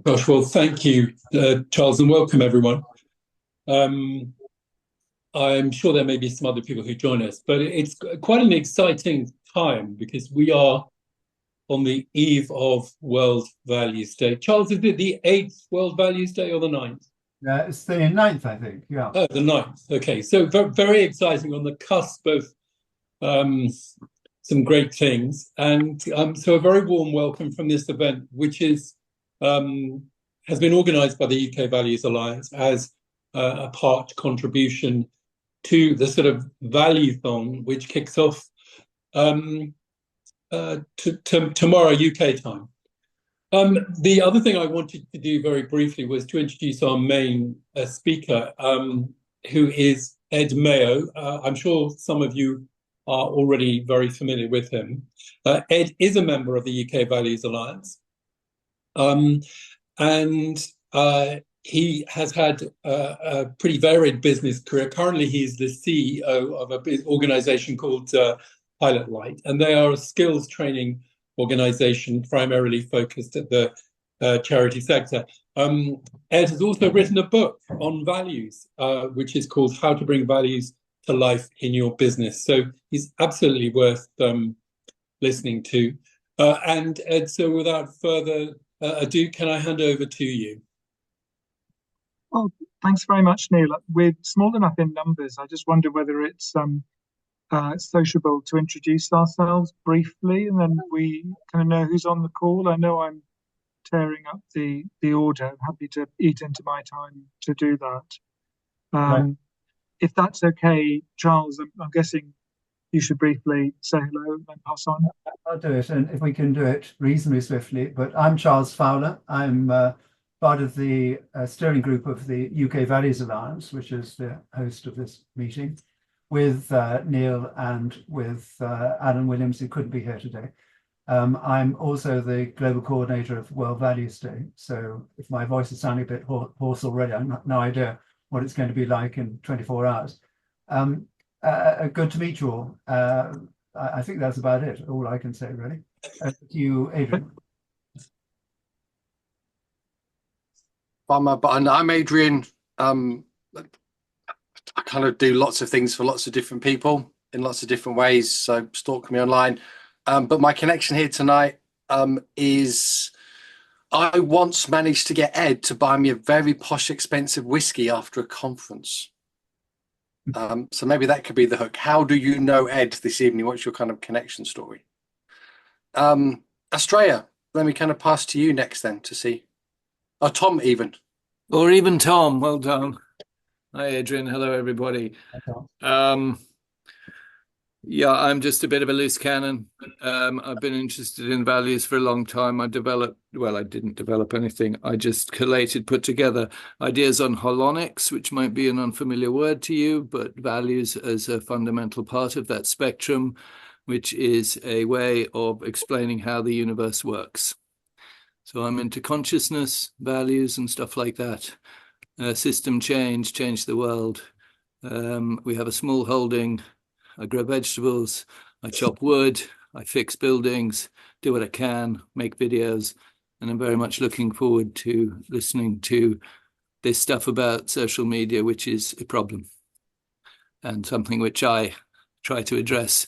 Gosh, well, thank you, Charles, and welcome everyone. Um, I'm sure there may be some other people who join us, but it's quite an exciting time because we are on the eve of World Values Day. Charles, is it the 8th World Values Day or the 9th? It's the ninth, I think. Yeah. Oh, the 9th. Okay, so very exciting, on the cusp of um, some great things. And so a very warm welcome from this event, which um, has been organised by the UK Values Alliance as a part contribution to the sort of value-thon, which kicks off tomorrow UK time. The other thing I wanted to do very briefly was to introduce our main speaker, who is Ed Mayo. I'm sure some of you are already very familiar with him. Ed is a member of the UK Values Alliance, and he has had a pretty varied business career. Currently, he's the CEO of an organisation called Pilot Light, and they are a skills training organisation primarily focused at the charity sector. Ed has also written a book on values, which is called How to Bring Values to Life in Your Business. So he's absolutely worth listening to. And Ed, so without further ado, can I hand over to you? Well, thanks very much, Neil. We're small enough in numbers. I just wonder whether it's sociable to introduce ourselves briefly, and then we kind of know who's on the call. I know I'm tearing up the order. I'm happy to eat into my time to do that. Right. If that's okay, Charles, I'm guessing you should briefly say hello and then pass on. I'll do it, and if we can do it reasonably swiftly. But I'm Charles Fowler. I'm part of the steering group of the UK Values Alliance, which is the host of this meeting, with Neil and with Alan Williams, who couldn't be here today. I'm also the global coordinator of World Values Day. So if my voice is sounding a bit hoarse already, I've no idea what it's going to be like in 24 hours. Good to meet you all. I think that's about it, all I can say, really. To you, Adrian. I'm Adrian. I kind of do lots of things for lots of different people in lots of different ways. So stalk me online. But my connection here tonight is I once managed to get Ed to buy me a very posh, expensive whiskey after a conference. So maybe that could be the hook. How do you know Ed this evening? What's your kind of connection story? Australia, let me kind of pass to you next then to see. Oh, Tom even. Or even Tom, well done. Hi, Adrian. Hello, everybody. Yeah, I'm just a bit of a loose cannon. I've been interested in values for a long time. I didn't develop anything. I just put together ideas on holonics, which might be an unfamiliar word to you, but values as a fundamental part of that spectrum, which is a way of explaining how the universe works. So I'm into consciousness, values, and stuff like that. System change the world. We have a small holding. I grow vegetables, I chop wood, I fix buildings, do what I can, make videos, and I'm very much looking forward to listening to this stuff about social media, which is a problem and something which I try to address,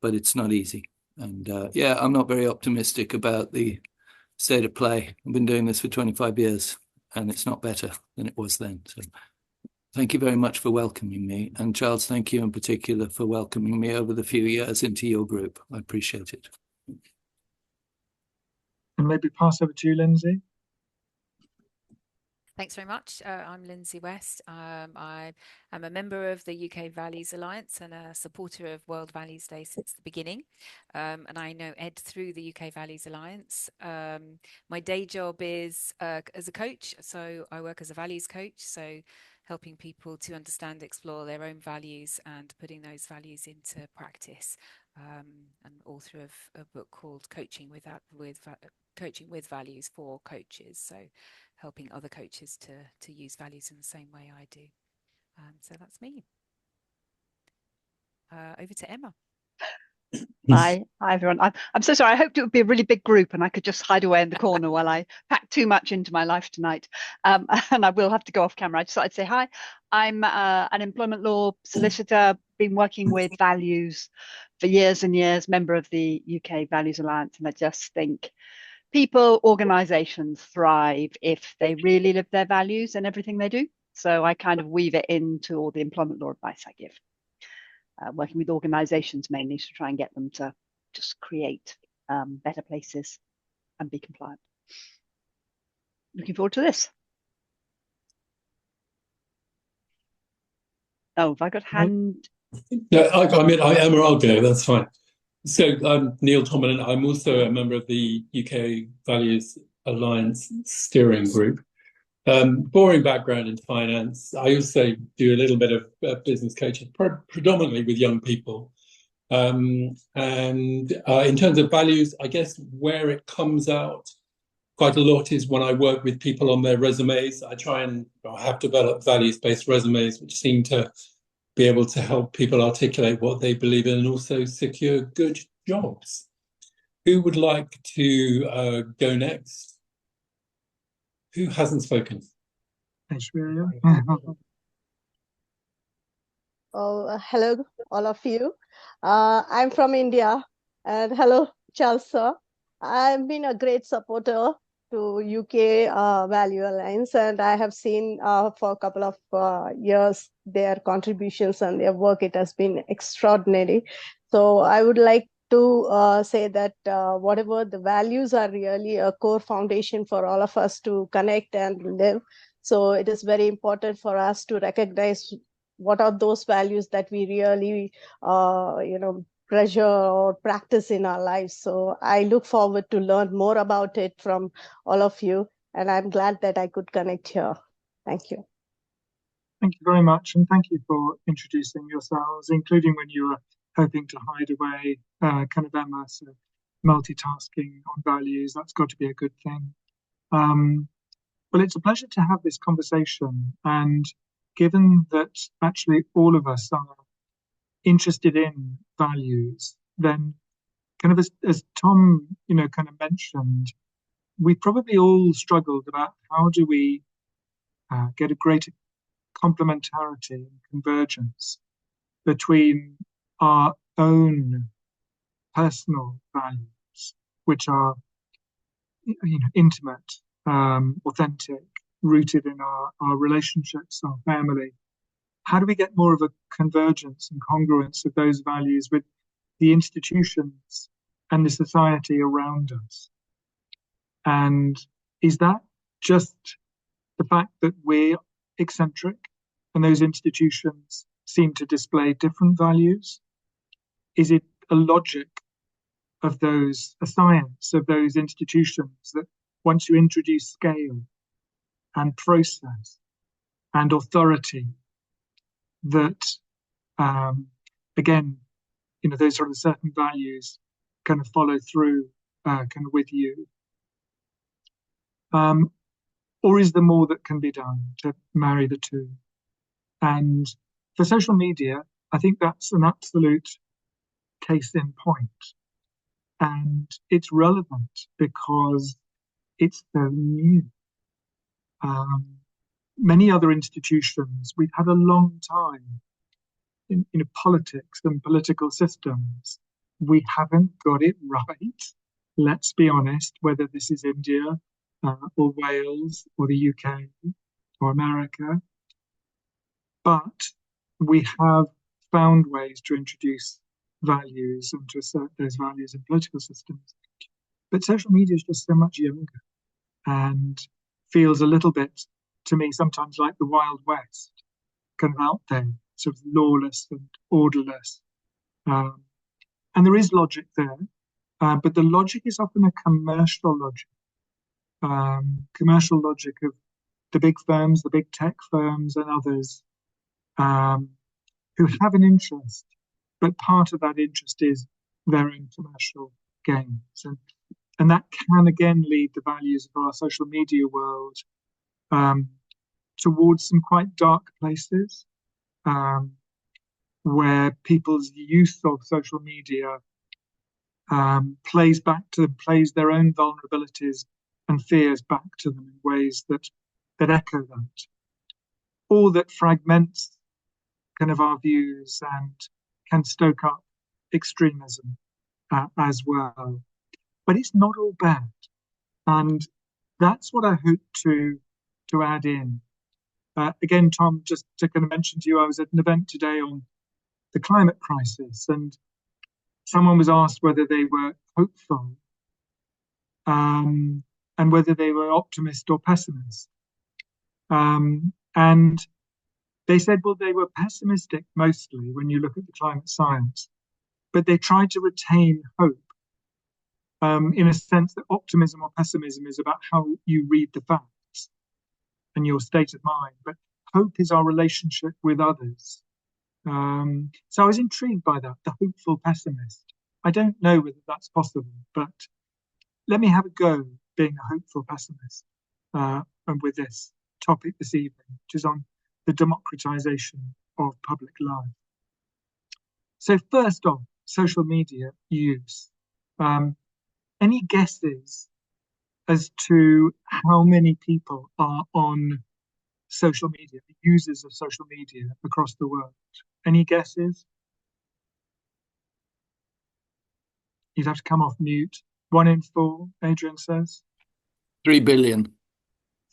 but it's not easy. And I'm not very optimistic about the state of play. I've been doing this for 25 years and it's not better than it was then. So thank you very much for welcoming me. And Charles, thank you in particular for welcoming me over the few years into your group. I appreciate it. And maybe pass over to you, Lindsay. Thanks very much. I'm Lindsay West. I am a member of the UK Values Alliance and a supporter of World Values Day since the beginning. And I know Ed through the UK Values Alliance. My day job is as a coach. So I work as a values coach. So helping people to understand, explore their own values and putting those values into practice. And author of a book called Coaching with Values for Coaches. So helping other coaches to use values in the same way I do. So that's me. Over to Emma. Hi everyone. I'm so sorry. I hoped it would be a really big group and I could just hide away in the corner while I packed too much into my life tonight. And I will have to go off camera. I just thought I'd say hi. I'm an employment law solicitor, been working with values for years and years, member of the UK Values Alliance. And I just think people, organizations thrive if they really live their values in everything they do. So I kind of weave it into all the employment law advice I give. Working with organizations mainly to try and get them to just create better places and be compliant. Looking forward to this. Oh, have I got hand? No, I mean, Emma, I'll go, that's fine. So I'm Neil Tomlin. I'm also a member of the UK Values Alliance steering group. Boring background in finance. I also do a little bit of business coaching, predominantly with young people. And in terms of values, I guess where it comes out quite a lot is when I work with people on their resumes. I have developed values-based resumes, which seem to be able to help people articulate what they believe in and also secure good jobs. Who would like to go next? Who hasn't spoken? Hello, all of you. I'm from India, and hello, Charles sir. I've been a great supporter to UK Value Alliance, and I have seen for a couple of years their contributions and their work. It has been extraordinary. So I would like to say that whatever the values are really a core foundation for all of us to connect and live. So it is very important for us to recognize what are those values that we really, treasure or practice in our lives. So I look forward to learn more about it from all of you. And I'm glad that I could connect here. Thank you. Thank you very much. And thank you for introducing yourselves, including when you were hoping to hide away, kind of Emma, so multitasking on values. That's got to be a good thing. Well, it's a pleasure to have this conversation. And given that actually all of us are interested in values, then kind of as Tom, kind of mentioned, we probably all struggled about how do we get a greater complementarity and convergence between our own personal values, which are intimate, authentic, rooted in our relationships, our family. How do we get more of a convergence and congruence of those values with the institutions and the society around us? And is that just the fact that we're eccentric and those institutions seem to display different values? Is it a logic of those, a science of those institutions that once you introduce scale and process and authority, that again, those sort of certain values kind of follow through kind of with you? Or is there more that can be done to marry the two? And for social media, I think that's an absolute case in point. And it's relevant because it's so new. Many other institutions, we've had a long time in politics and political systems. We haven't got it right. Let's be honest, whether this is India or Wales or the UK or America. But we have found ways to introduce values and to assert those values in political systems. But social media is just so much younger and feels a little bit, to me, sometimes like the Wild West, kind of out there, sort of lawless and orderless. And there is logic there, but the logic is often a commercial logic. Commercial logic of the big firms, the big tech firms and others who have an interest, but part of that interest is their own commercial gains. And that can again lead the values of our social media world towards some quite dark places where people's use of social media plays back to them, plays their own vulnerabilities and fears back to them in ways that echo that, or that fragments kind of our views and can stoke up extremism as well. But it's not all bad, and that's what I hope to add in. Again, Tom, just to kind of mention to you, I was at an event today on the climate crisis, and someone was asked whether they were hopeful and whether they were optimist or pessimist. And they said, well, they were pessimistic mostly when you look at the climate science, but they tried to retain hope in a sense that optimism or pessimism is about how you read the facts and your state of mind, but hope is our relationship with others. So I was intrigued by that, the hopeful pessimist. I don't know whether that's possible, but let me have a go being a hopeful pessimist and with this topic this evening, which is on the democratization of public life. So first off, social media use. Any guesses as to how many people are on social media, users of social media across the world? Any guesses? You'd have to come off mute. 1 in 4, Adrian says. 3 billion.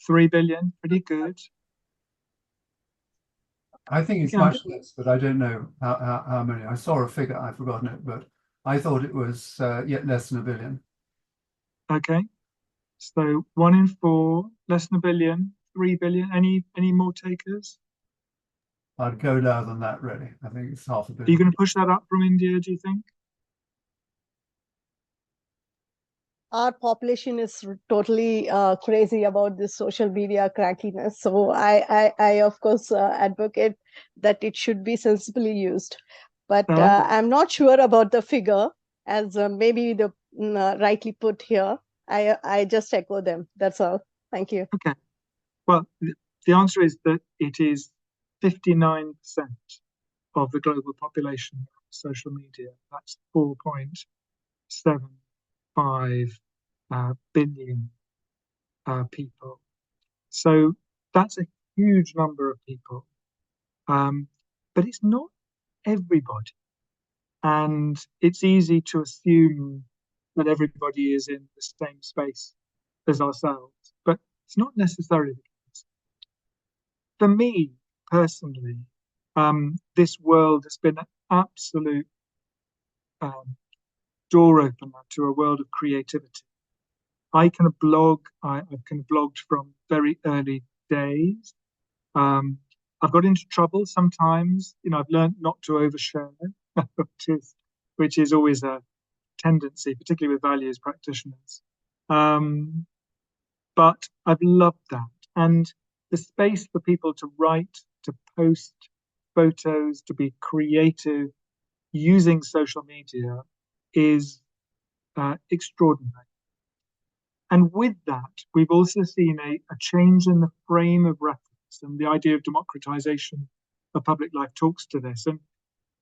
3 billion, pretty good. I think it's much less, but I don't know how many. I saw a figure, I've forgotten it, but I thought it was yet less than 1 billion. Okay, so 1 in 4, less than 1 billion, 3 billion. Any more takers? I'd go lower than that, really. I think it's 500 million. Are you going to push that up from India, do you think? Our population is totally crazy about this social media crackiness. So I of course, advocate that it should be sensibly used. But I'm not sure about the figure, as maybe the rightly put here. I just echo them. That's all. Thank you. Okay. Well, the answer is that it is 59% of the global population on social media. That's 4.75 billion people. So that's a huge number of people. But it's not everybody. And it's easy to assume that everybody is in the same space as ourselves, but it's not necessarily the case. For me personally, this world has been an absolute door opener to a world of creativity. I kind of blog. I've kind of blogged from very early days. I've got into trouble sometimes. You know, I've learned not to overshare, which is always a tendency, particularly with values practitioners. But I've loved that, and the space for people to write, to post photos, to be creative using social media is extraordinary. And with that, we've also seen a change in the frame of reference, and the idea of democratization of public life talks to this. And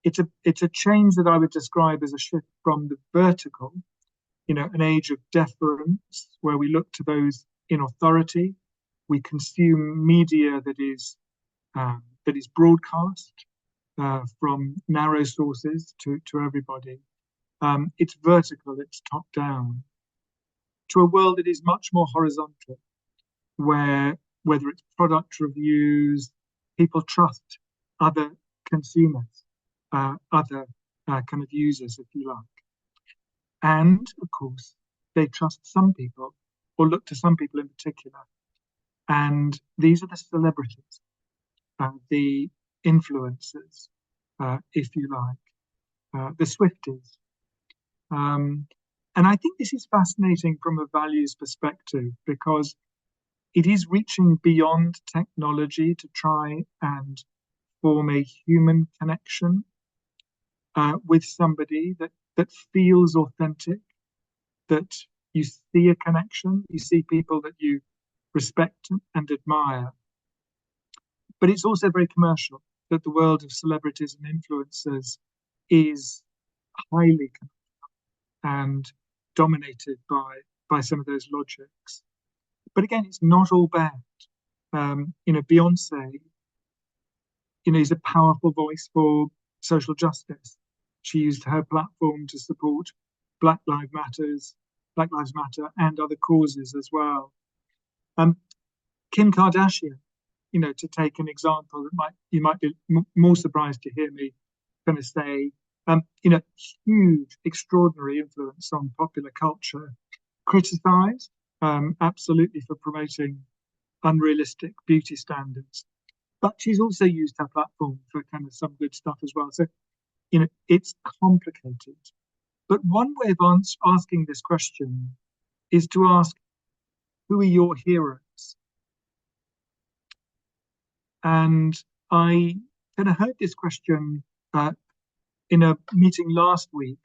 it's a change that I would describe as a shift from the vertical, you know, an age of deference, where we look to those in authority. We consume media that is broadcast from narrow sources to everybody. It's vertical, it's top down, to a world that is much more horizontal, where whether it's product reviews, people trust other consumers, other kind of users, if you like. And of course, they trust some people or look to some people in particular. And these are the celebrities, the influencers, if you like, the Swifties. And I think this is fascinating from a values perspective, because it is reaching beyond technology to try and form a human connection with somebody that feels authentic, that you see a connection, you see people that you respect and admire. But it's also very commercial, that the world of celebrities and influencers is highly commercial. and dominated by some of those logics. But again, it's not all bad. Beyonce, is a powerful voice for social justice. She used her platform to support Black Lives Matter, and other causes as well. Kim Kardashian, to take an example that you might be more surprised to hear me kind of say, huge, extraordinary influence on popular culture, criticized absolutely for promoting unrealistic beauty standards. But she's also used her platform for kind of some good stuff as well. So, it's complicated. But one way of asking this question is to ask, who are your heroes? And I kind of heard this question in a meeting last week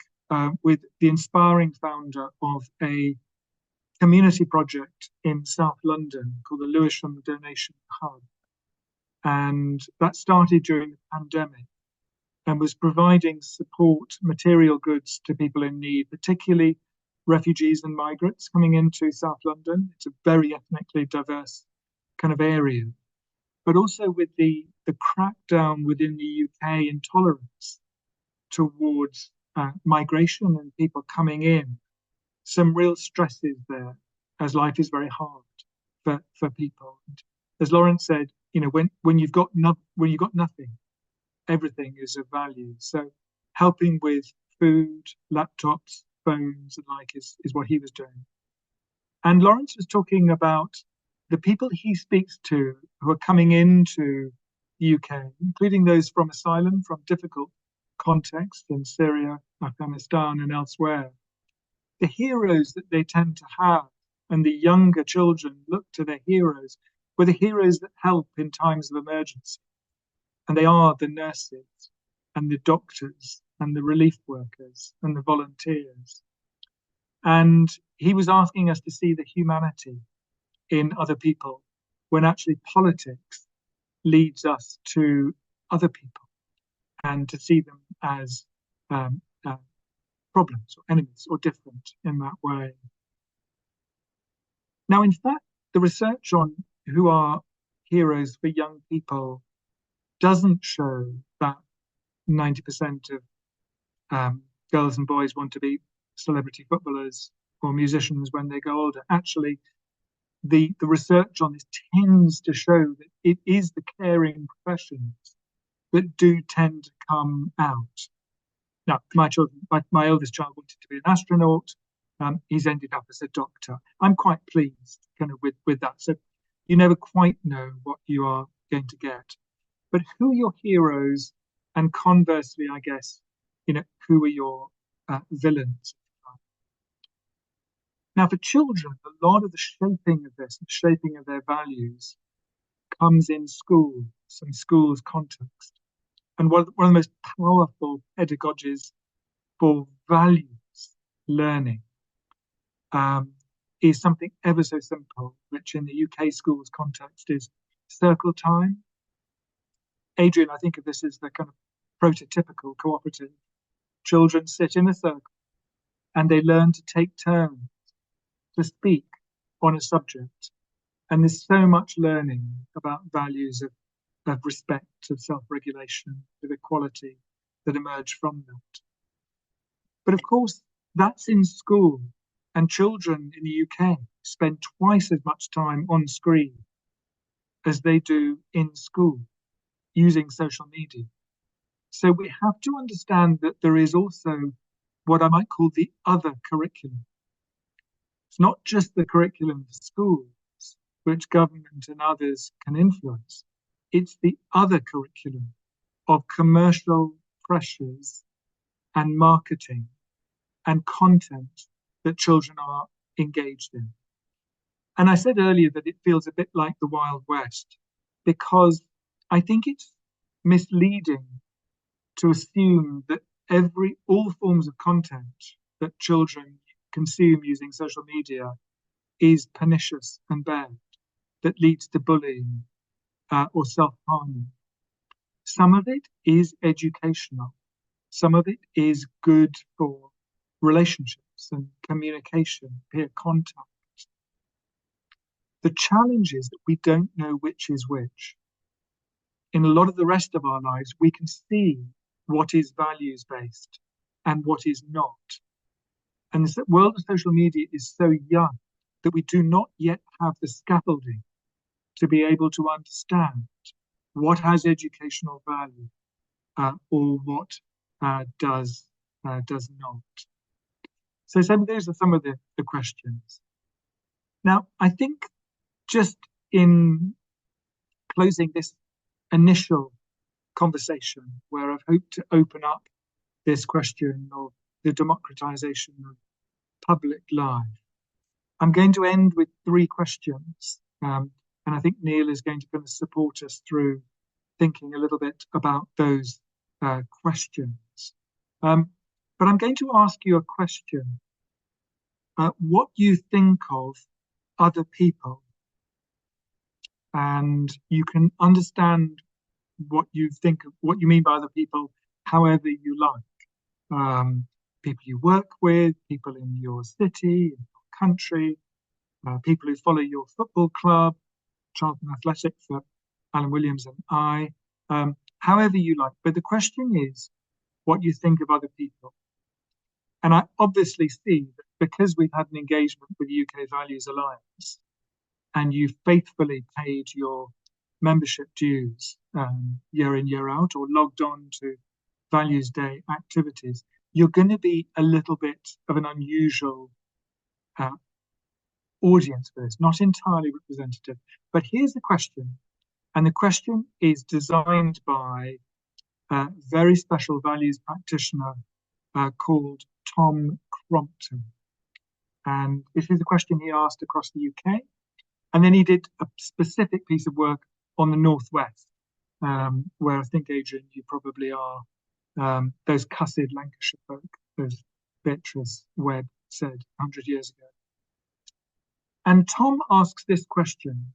with the inspiring founder of a community project in South London called the Lewisham Donation Hub. And that started during the pandemic and was providing support, material goods to people in need, particularly refugees and migrants coming into South London. It's a very ethnically diverse kind of area. But also with the crackdown within the UK intolerance towards migration and people coming in, some real stresses there, as life is very hard for people. And as Lawrence said, when you've got nothing, everything is of value. So helping with food, laptops, phones, and is what he was doing. And Lawrence was talking about the people he speaks to who are coming into the UK, including those from asylum, from difficult contexts in Syria, Afghanistan, and elsewhere. The heroes that they tend to have, and the younger children look to their heroes, were the heroes that help in times of emergency. And they are the nurses and the doctors and the relief workers and the volunteers. And he was asking us to see the humanity in other people when actually politics leads us to other people and to see them as problems or enemies or different in that way. Now, in fact, the research on who are heroes for young people doesn't show that 90% of girls and boys want to be celebrity footballers or musicians when they go older. Actually, the research on this tends to show that it is the caring professions that do tend to come out. Now, my eldest child wanted to be an astronaut. He's ended up as a doctor. I'm quite pleased kind of with that. So you never quite know what you are going to get. But who are your heroes? And conversely, I guess, who are your villains? Now, for children, a lot of the shaping of this, the shaping of their values, comes in schools and schools' context. And one of the most powerful pedagogies for values learning is something ever so simple, which in the UK schools context is circle time. Adrian, I think of this as the kind of prototypical cooperative. Children sit in a circle and they learn to take turns to speak on a subject. And there's so much learning about values of respect, of self-regulation, of equality that emerge from that. But of course, that's in school. And children in the UK spend twice as much time on screen as they do in school using social media. So we have to understand that there is also what I might call the other curriculum. It's not just the curriculum for schools, which government and others can influence. It's the other curriculum of commercial pressures and marketing and content that children are engaged in. And I said earlier that it feels a bit like the Wild West, because I think it's misleading to assume that all forms of content that children consume using social media is pernicious and bad, that leads to bullying or self-harming. Some of it is educational. Some of it is good for relationships. and communication, peer contact. The challenge is that we don't know which is which. In a lot of the rest of our lives, we can see what is values-based and what is not. And the world of social media is so young that we do not yet have the scaffolding to be able to understand what has educational value or what does not. So those are some of the questions. Now, I think just in closing this initial conversation, where I've hoped to open up this question of the democratization of public life, I'm going to end with 3 questions. And I think Neil is going to kind of support us through thinking a little bit about those questions. But I'm going to ask you a question. What you think of other people, and you can understand what you think of, what you mean by other people, however you like. People you work with, people in your city, in your country, people who follow your football club, Charlton Athletic for Alan Williams and I, however you like. But the question is what you think of other people. And I obviously see that because we've had an engagement with the UK Values Alliance, and you've faithfully paid your membership dues year in, year out, or logged on to Values Day activities, you're going to be a little bit of an unusual audience for this, not entirely representative. But here's the question, and the question is designed by a very special values practitioner called Tom Crompton. And this is a question he asked across the UK. And then he did a specific piece of work on the Northwest, where I think, Adrian, you probably are, those cussed Lancashire folk, as Beatrice Webb said 100 years ago. And Tom asks this question: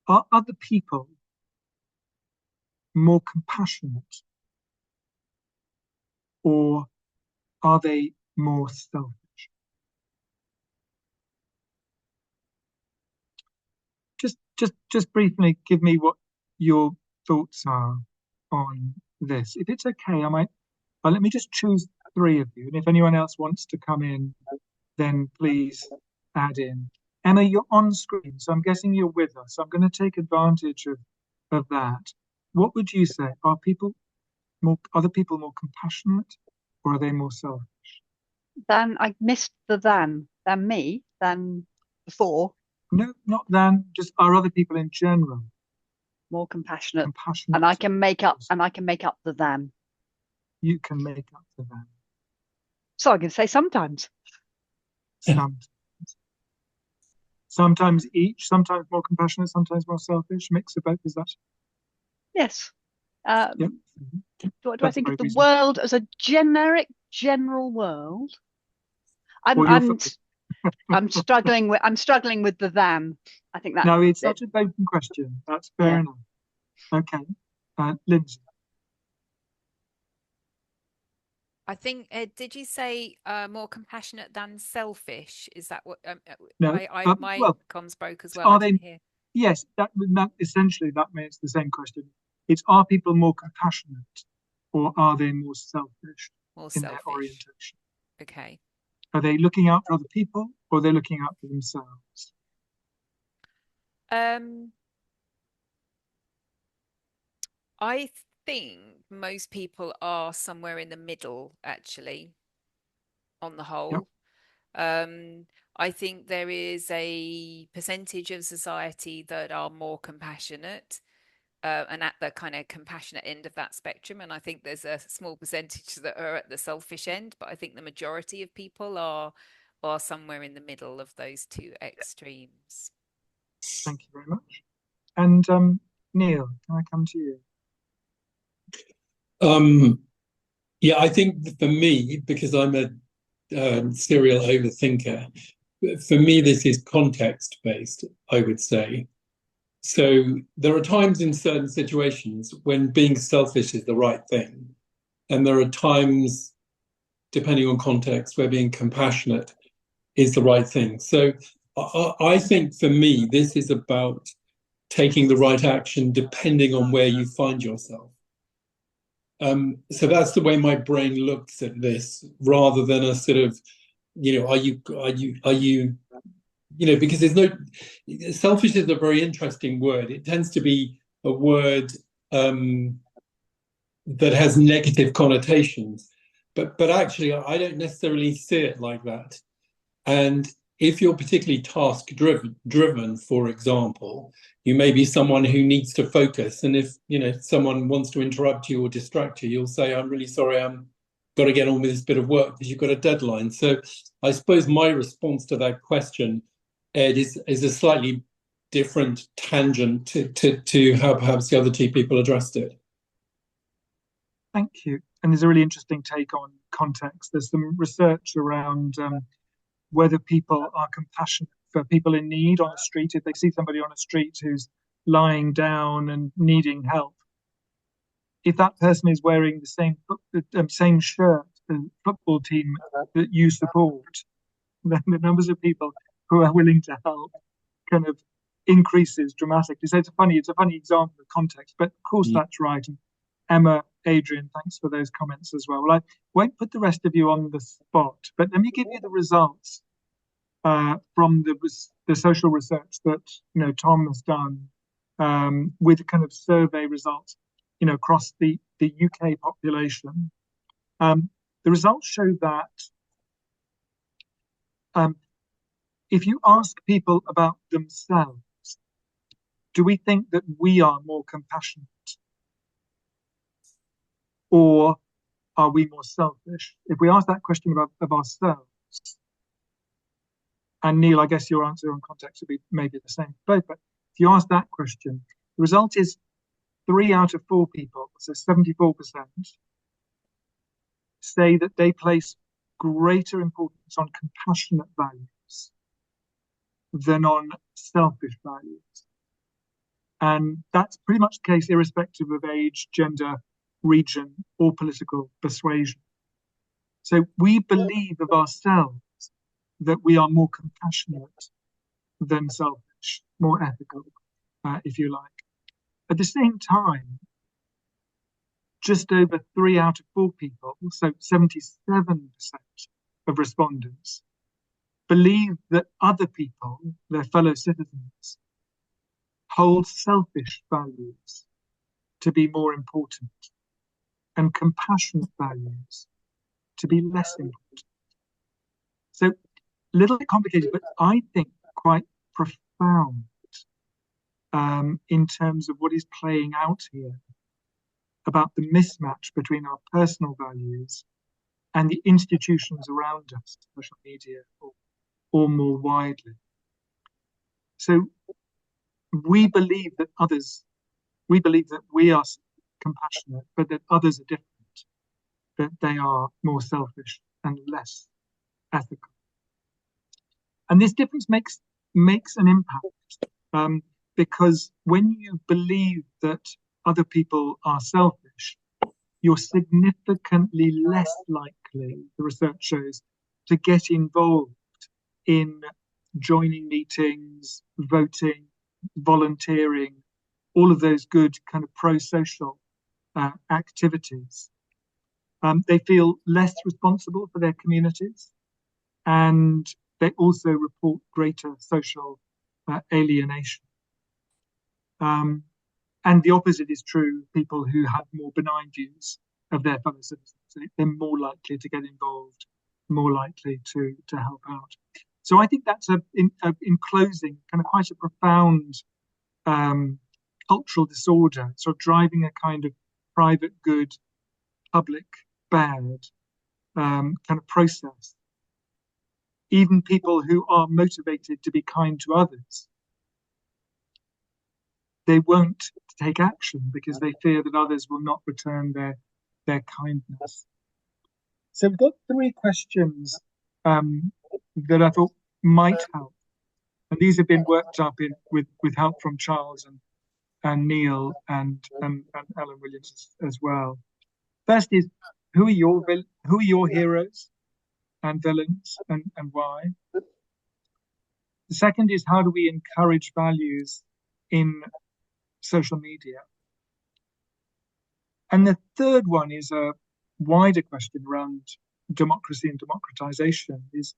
are other people more compassionate, or are they more selfish? Just briefly give me what your thoughts are on this. If it's okay, I might let me just choose 3 of you, and if anyone else wants to come in, then please add in. Emma, you're on screen, so I'm guessing you're with us. So I'm going to take advantage of that. What would you say? Are other people more compassionate, or are they more selfish? Then I missed the than me, than before. No, not than. Just are other people in general More compassionate. Compassionate. And I can make up the than. You can make up the than. So I can say sometimes. Sometimes each, sometimes more compassionate, sometimes more selfish, mix of both, is that? Yes. Yep. Do I think of the world as a general world? I'm struggling with the than. I think that. No, it's such an open question. That's fair enough. Okay, Lindsay. I think, Ed, did you say more compassionate than selfish? Is that what? No, my comms broke as well. Are I didn't hear. Yes, that essentially that means the same question. It's, are people more compassionate, or are they more selfish in their orientation? Okay. Are they looking out for other people, or are they looking out for themselves? I think most people are somewhere in the middle, actually, on the whole. Yep. I think there is a percentage of society that are more compassionate and at the kind of compassionate end of that spectrum. And I think there's a small percentage that are at the selfish end, but I think the majority of people are somewhere in the middle of those 2 extremes. Thank you very much. And Neil, can I come to you? Yeah, I think for me, because I'm a serial overthinker, for me this is context based, I would say. So there are times in certain situations when being selfish is the right thing, and there are times depending on context, where being compassionate is the right thing. So I think for me, this is about taking the right action depending on where you find yourself. So that's the way my brain looks at this, rather than a sort of, are you, because there's no, selfish is a very interesting word. It tends to be a word that has negative connotations, but actually I don't necessarily see it like that. And if you're particularly task driven, for example, you may be someone who needs to focus. And if someone wants to interrupt you or distract you, you'll say, "I'm really sorry, I'm got to get on with this bit of work because you've got a deadline." So I suppose my response to that question, Ed, is a slightly different tangent to how perhaps the other two people addressed it. Thank you. And there's a really interesting take on context. There's some research around whether people are compassionate for people in need on the street. If they see somebody on a street who's lying down and needing help, if that person is wearing the same shirt as the football team that you support, then the numbers of people who are willing to help kind of increases dramatically. So it's a funny example of context, but of course that's right. And Emma, Adrian, thanks for those comments as well. Well, I won't put the rest of you on the spot, but let me give you the results from the social research that Tom has done with kind of survey results across the UK population. The results show that if you ask people about themselves, do we think that we are more compassionate, or are we more selfish? If we ask that question of ourselves, and Neil, I guess your answer on context would be maybe the same for both, but if you ask that question, the result is 3 out of 4 people, so 74%, say that they place greater importance on compassionate values than on selfish values. And that's pretty much the case irrespective of age, gender, region, or political persuasion. So we believe of ourselves that we are more compassionate than selfish, more ethical, if you like. At the same time, just over 3 out of 4 people, so 77% of respondents, believe that other people, their fellow citizens, hold selfish values to be more important and compassionate values to be less important. So a little bit complicated, but I think quite profound in terms of what is playing out here about the mismatch between our personal values and the institutions around us, social media or more widely. So we believe that we are compassionate, but that others are different, that they are more selfish and less ethical. And this difference makes an impact because when you believe that other people are selfish, you're significantly less likely, the research shows, to get involved in joining meetings, voting, volunteering, all of those good kind of pro-social activities. They feel less responsible for their communities, and they also report greater social alienation. And the opposite is true. People who have more benign views of their fellow citizens, they're more likely to get involved, more likely to help out. So I think that's in closing, kind of quite a profound cultural disorder, sort of driving a kind of private good, public bad kind of process. Even people who are motivated to be kind to others, they won't take action because they fear that others will not return their kindness. So we've got 3 questions that I thought might help. And these have been worked up with help from Charles and Neil and Ellen Williams as well. First is, who are your heroes and villains, and why? The second is, how do we encourage values in social media? And the third one is a wider question around democracy and democratization, is,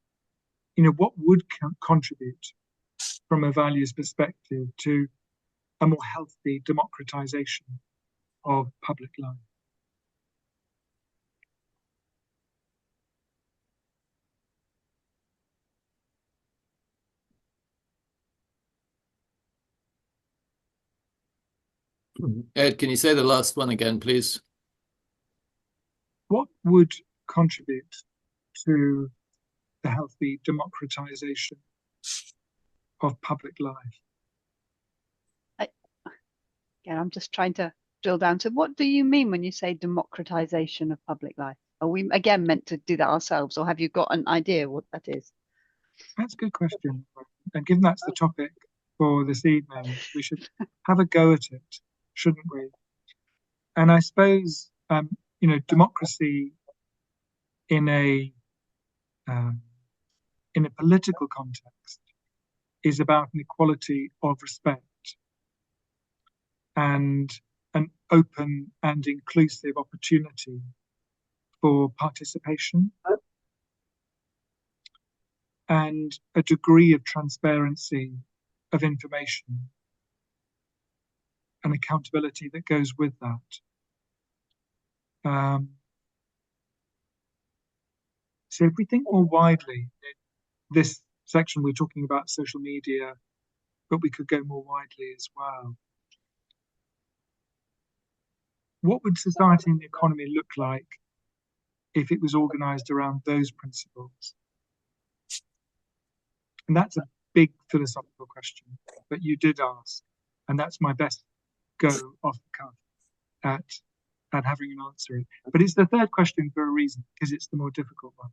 what would contribute from a values perspective to a more healthy democratization of public life? Ed, can you say the last one again, please? What would contribute to the healthy democratization of public life? Again, I'm just trying to drill down to, what do you mean when you say democratization of public life? Are we again meant to do that ourselves, or have you got an idea what that is? That's a good question. And given that's the topic for this evening, we should have a go at it, shouldn't we? And I suppose, democracy in a political context is about an equality of respect and an open and inclusive opportunity for participation and a degree of transparency of information and accountability that goes with that. So if we think more widely, this section we're talking about social media, but we could go more widely as well. What would society and the economy look like if it was organized around those principles? And that's a big philosophical question, but you did ask, and that's my best go off the cuff at having an answer. But it's the third question for a reason, because it's the more difficult one.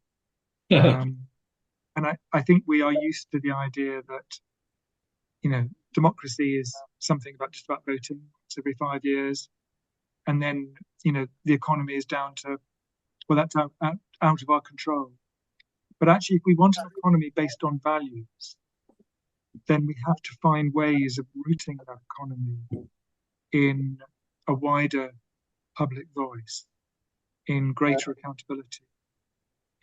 And I think we are used to the idea that, democracy is something just about voting once every 5 years. And then, the economy is down to, well, that's out of our control. But actually, if we want an economy based on values, then we have to find ways of rooting that economy in a wider public voice, in greater accountability,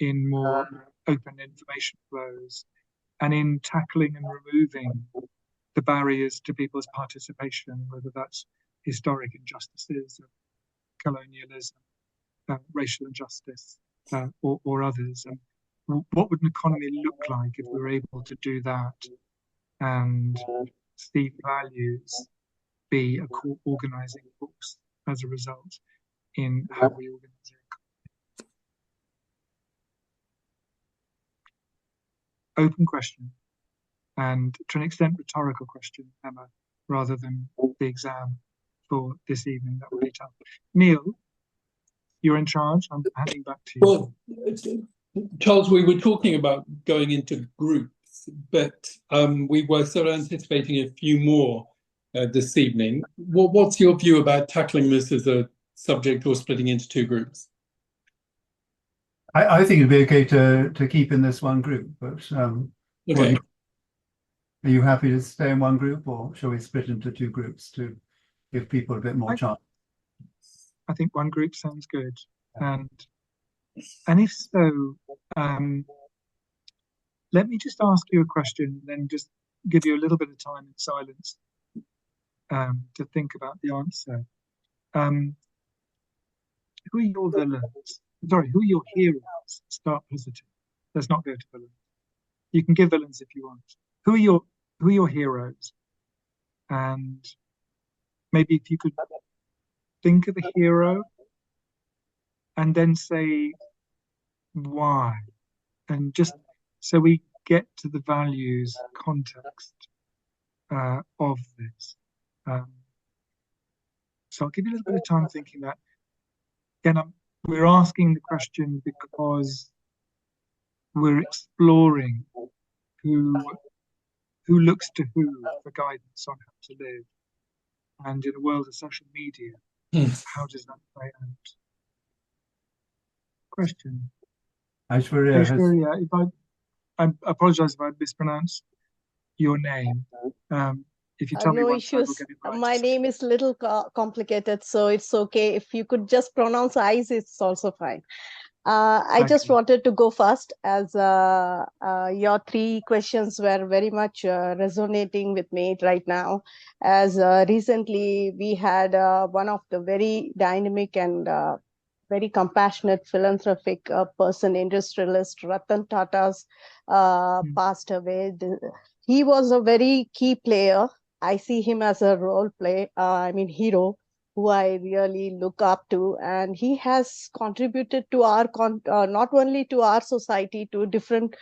in more open information flows, and in tackling and removing the barriers to people's participation, whether that's historic injustices of colonialism, racial injustice, or others. And what would an economy look like if we were able to do that and see values be a core organizing force as a result in how we organize our economy? Open question, and to an extent rhetorical question, Emma, rather than the exam for this evening. That would be tough. Neil, you're in charge. I'm handing back to you. Well, Charles, we were talking about going into groups, but we were sort of anticipating a few more this evening. What's your view about tackling this as a subject or splitting into two groups? I think it'd be okay to keep in this one group, but Okay. Are you happy to stay in one group, or shall we split into two groups to give people a bit more chance? I think one group sounds good. And if so, let me just ask you a question, then just give you a little bit of time in silence to think about the answer. Who are your villains? Sorry, who are your heroes? Start positive. Let's not go to villains. You can give villains if you want. Who are your heroes? And maybe if you could think of a hero and then say why, and just so we get to the values context of this. So I'll give you a little bit of time thinking that. Again, we're asking the question because we're exploring who looks to who for guidance on how to live. And in a world of social media, how does that play out? question. Aishwarya has... Aishwarya, I apologize if I mispronounce your name. If you tell me no once, I will issues. get it right. My name is little complicated, so it's okay. If you could just pronounce eyes, it's also fine. I just wanted to go first, as your three questions were very much resonating with me right now. As recently we had one of the very dynamic and very compassionate philanthropic person, industrialist Ratan Tata's passed away. He was a very key player. I see him as a hero, who I really look up to, and he has contributed to our not only to our society, to different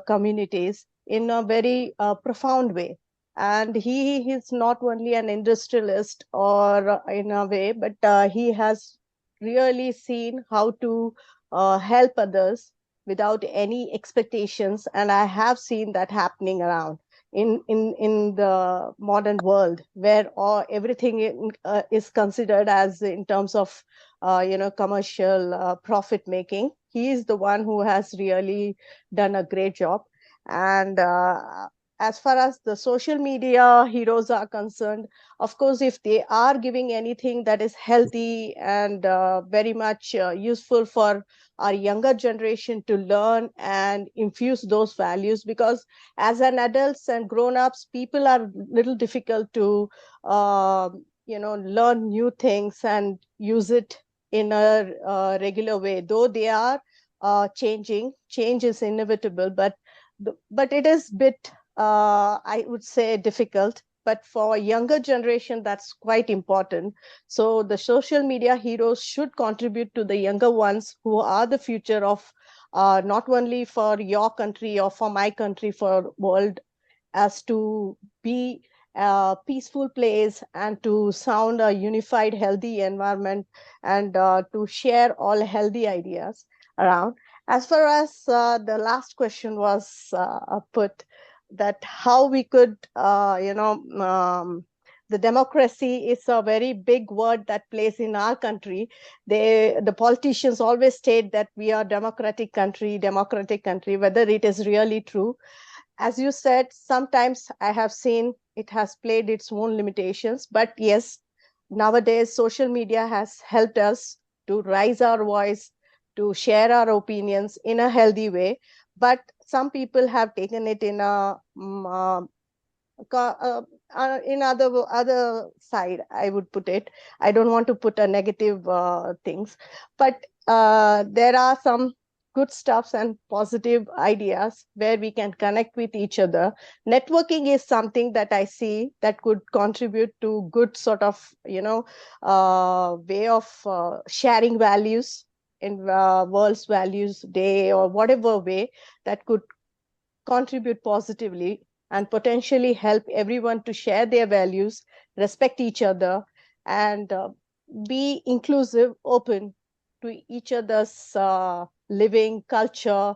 communities in a very profound way. And he is not only an industrialist or in a way, but he has really seen how to help others without any expectations, and I have seen that happening around in the modern world, where everything is considered as in terms of commercial profit making. He is the one who has really done a great job. And as far as the social media heroes are concerned, of course, if they are giving anything that is healthy and very much useful for our younger generation to learn and infuse those values, because as an adults and grown-ups, people are little difficult to learn new things and use it in a regular way, though they are changing. Change is inevitable, but it is bit I would say difficult. But for younger generation, that's quite important. So the social media heroes should contribute to the younger ones, who are the future of not only for your country or for my country, for world, as to be a peaceful place and to sound a unified, healthy environment, and to share all healthy ideas around. As far as the last question was put, that how we could, the democracy is a very big word that plays in our country. The politicians always state that we are democratic country, whether it is really true. As you said, sometimes I have seen it has played its own limitations, but yes, nowadays social media has helped us to raise our voice, to share our opinions in a healthy way. But some people have taken it in a in other side, I would put it. I don't want to put a negative things, but there are some good stuffs and positive ideas where we can connect with each other. Networking is something that I see that could contribute to good sort of way of sharing values in World's Values Day, or whatever way that could contribute positively and potentially help everyone to share their values, respect each other, and be inclusive, open to each other's living culture,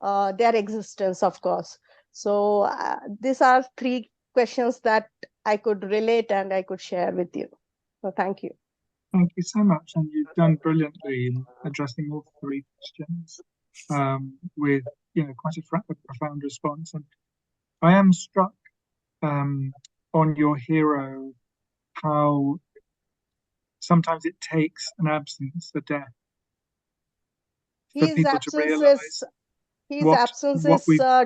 their existence, of course. So these are three questions that I could relate and I could share with you. So thank you. Thank you so much, and you've done brilliantly in addressing all three questions with quite a profound response. And I am struck on your hero, how sometimes it takes an absence, a death, for people to realize his absence is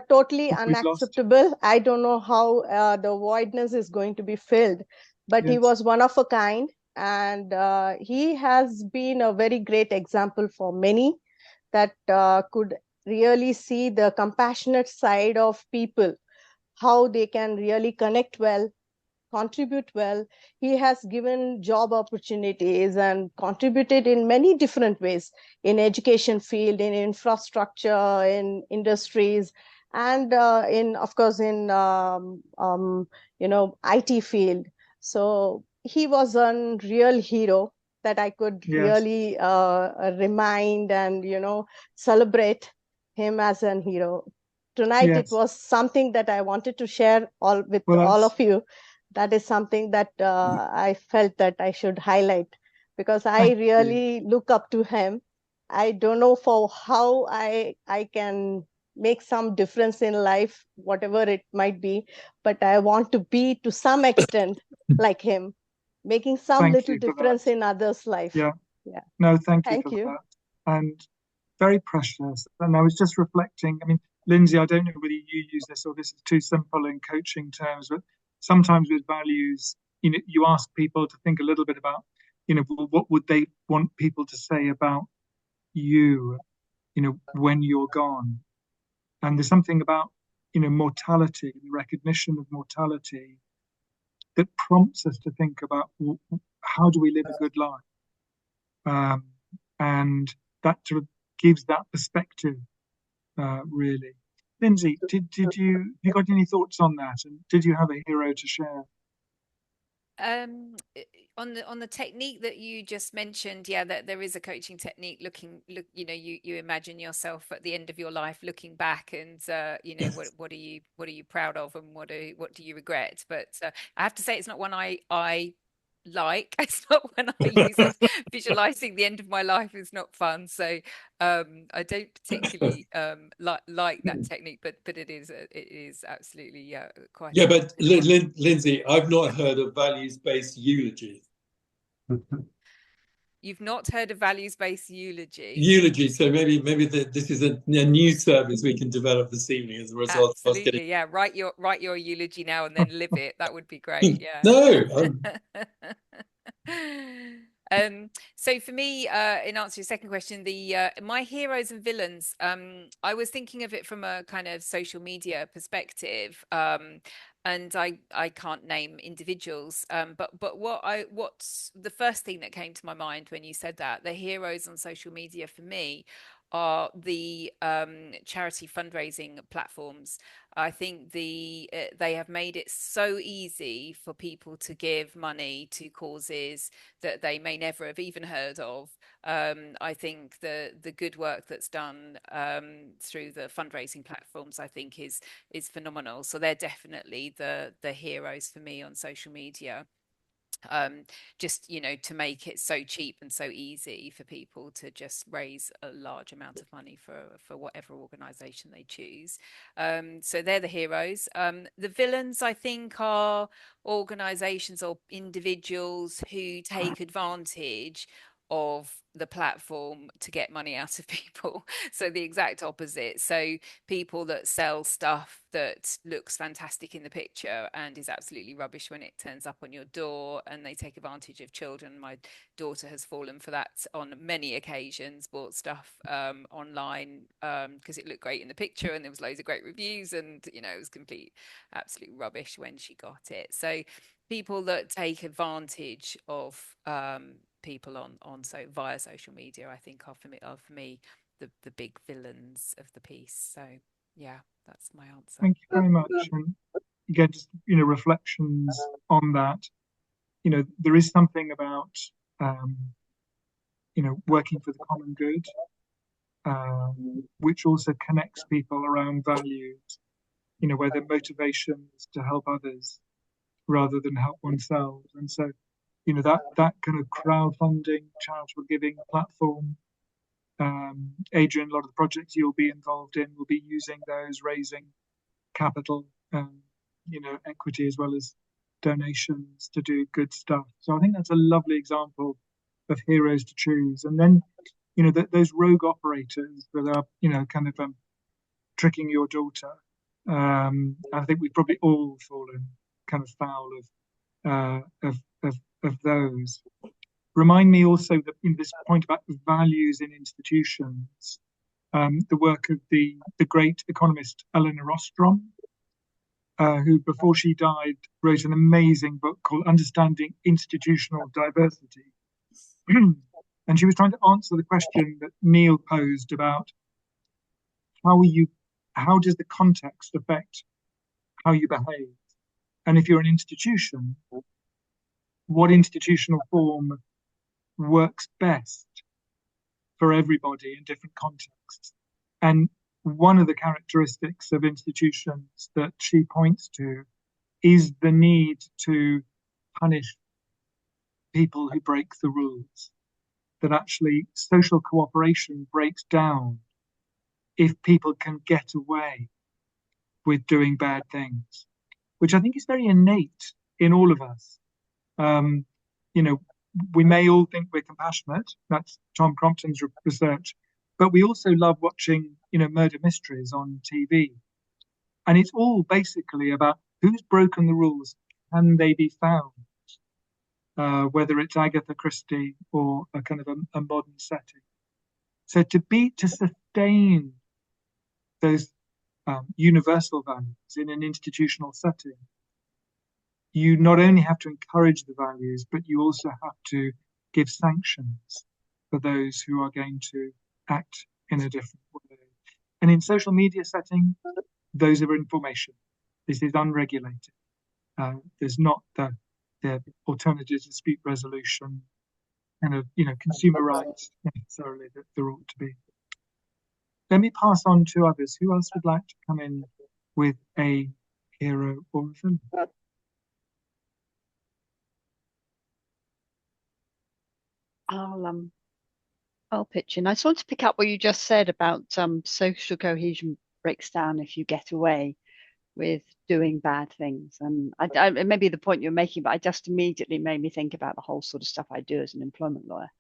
totally unacceptable. I don't know how the voidness is going to be filled, but he was one of a kind, and he has been a very great example for many that could really see the compassionate side of people, how they can really connect well, contribute well. He has given job opportunities and contributed in many different ways, in education field, in infrastructure, in industries, and in, of course, in IT field. So he was a real hero that I could really remind and celebrate him as a hero. Tonight it was something that I wanted to share with all of you. That is something that I felt that I should highlight, because I really look up to him I don't know for how I can make some difference in life, whatever it might be, but I want to be to some extent like him, making some Thank little you for difference that. in others' life. Yeah. Yeah. No, thank you Thank for you. that. And very precious. And I was just reflecting, I mean, Lindsay, I don't know whether you use this or this is too simple in coaching terms, but sometimes with values, you ask people to think a little bit about, well, what would they want people to say about you, when you're gone. And there's something about, mortality, the recognition of mortality that prompts us to think about, well, how do we live a good life? And that sort of gives that perspective, really. Lindsay, did you got any thoughts on that? And did you have a hero to share? On the technique that you just mentioned, yeah, that there is a coaching technique. You imagine yourself at the end of your life looking back, and what are you proud of, and what do you regret? But I have to say, it's not one I like. It's not when I use it. Visualizing the end of my life is not fun, so I don't particularly like that technique, but it is absolutely quite. Yeah, but Lindsay, I've not heard of values-based eulogy. You've not heard of values-based eulogy? Eulogy. So maybe this is a new service we can develop this evening as a result. Absolutely, yeah. Write your eulogy now and then live it. That would be great. Yeah. No. So for me, in answer to your second question, my heroes and villains, I was thinking of it from a kind of social media perspective. And I can't name individuals, but what's the first thing that came to my mind when you said that? The heroes on social media for me are the charity fundraising platforms. I think they have made it so easy for people to give money to causes that they may never have even heard of. I think the good work that's done through the fundraising platforms, I think, is phenomenal. So they're definitely the heroes for me on social media. Just to make it so cheap and so easy for people to just raise a large amount of money for whatever organization they choose. So they're the heroes. The villains, I think, are organizations or individuals who take advantage of the platform to get money out of people. So the exact opposite. So people that sell stuff that looks fantastic in the picture and is absolutely rubbish when it turns up on your door, and they take advantage of children. My daughter has fallen for that on many occasions, bought stuff online because it looked great in the picture and there was loads of great reviews, and it was absolute rubbish when she got it. So people that take advantage of people via social media, I think are for me the big villains of the piece. So yeah, that's my answer. Thank you very much. And again, just reflections on that. There is something about working for the common good, which also connects people around values. Where their motivation is to help others rather than help oneself. And so that kind of crowdfunding, charitable giving platform. Adrian, a lot of the projects you'll be involved in will be using those, raising capital, equity as well as donations to do good stuff. So I think that's a lovely example of heroes to choose. And then, those rogue operators that are, kind of tricking your daughter. I think we've probably all fallen kind of foul of those. Remind me also that this point about values in institutions, the work of the great economist Eleanor Ostrom, who before she died wrote an amazing book called Understanding Institutional Diversity. And she was trying to answer the question that Neil posed about how does the context affect how you behave? And if you're an institution, what institutional form works best for everybody in different contexts? And one of the characteristics of institutions that she points to is the need to punish people who break the rules. that actually social cooperation breaks down if people can get away with doing bad things, which I think is very innate in all of us. You know, we may all think we're compassionate. That's Tom Crompton's research, but we also love watching, you know, murder mysteries on TV. And it's all basically about who's broken the rules, can they be found? Whether it's Agatha Christie or a kind of a modern setting. So to sustain those universal values in an institutional setting, you not only have to encourage the values, but you also have to give sanctions for those who are going to act in a different way. And in social media setting, those are information. This is unregulated. There's not the alternative dispute resolution and of, you know, consumer rights necessarily that there ought to be. Let me pass on to others. Who else would like to come in with a hero or a villain? I'll pitch in. I just want to pick up what you just said about social cohesion breaks down if you get away with doing bad things. And it may be the point you're making, but I just immediately made me think about the whole sort of stuff I do as an employment lawyer.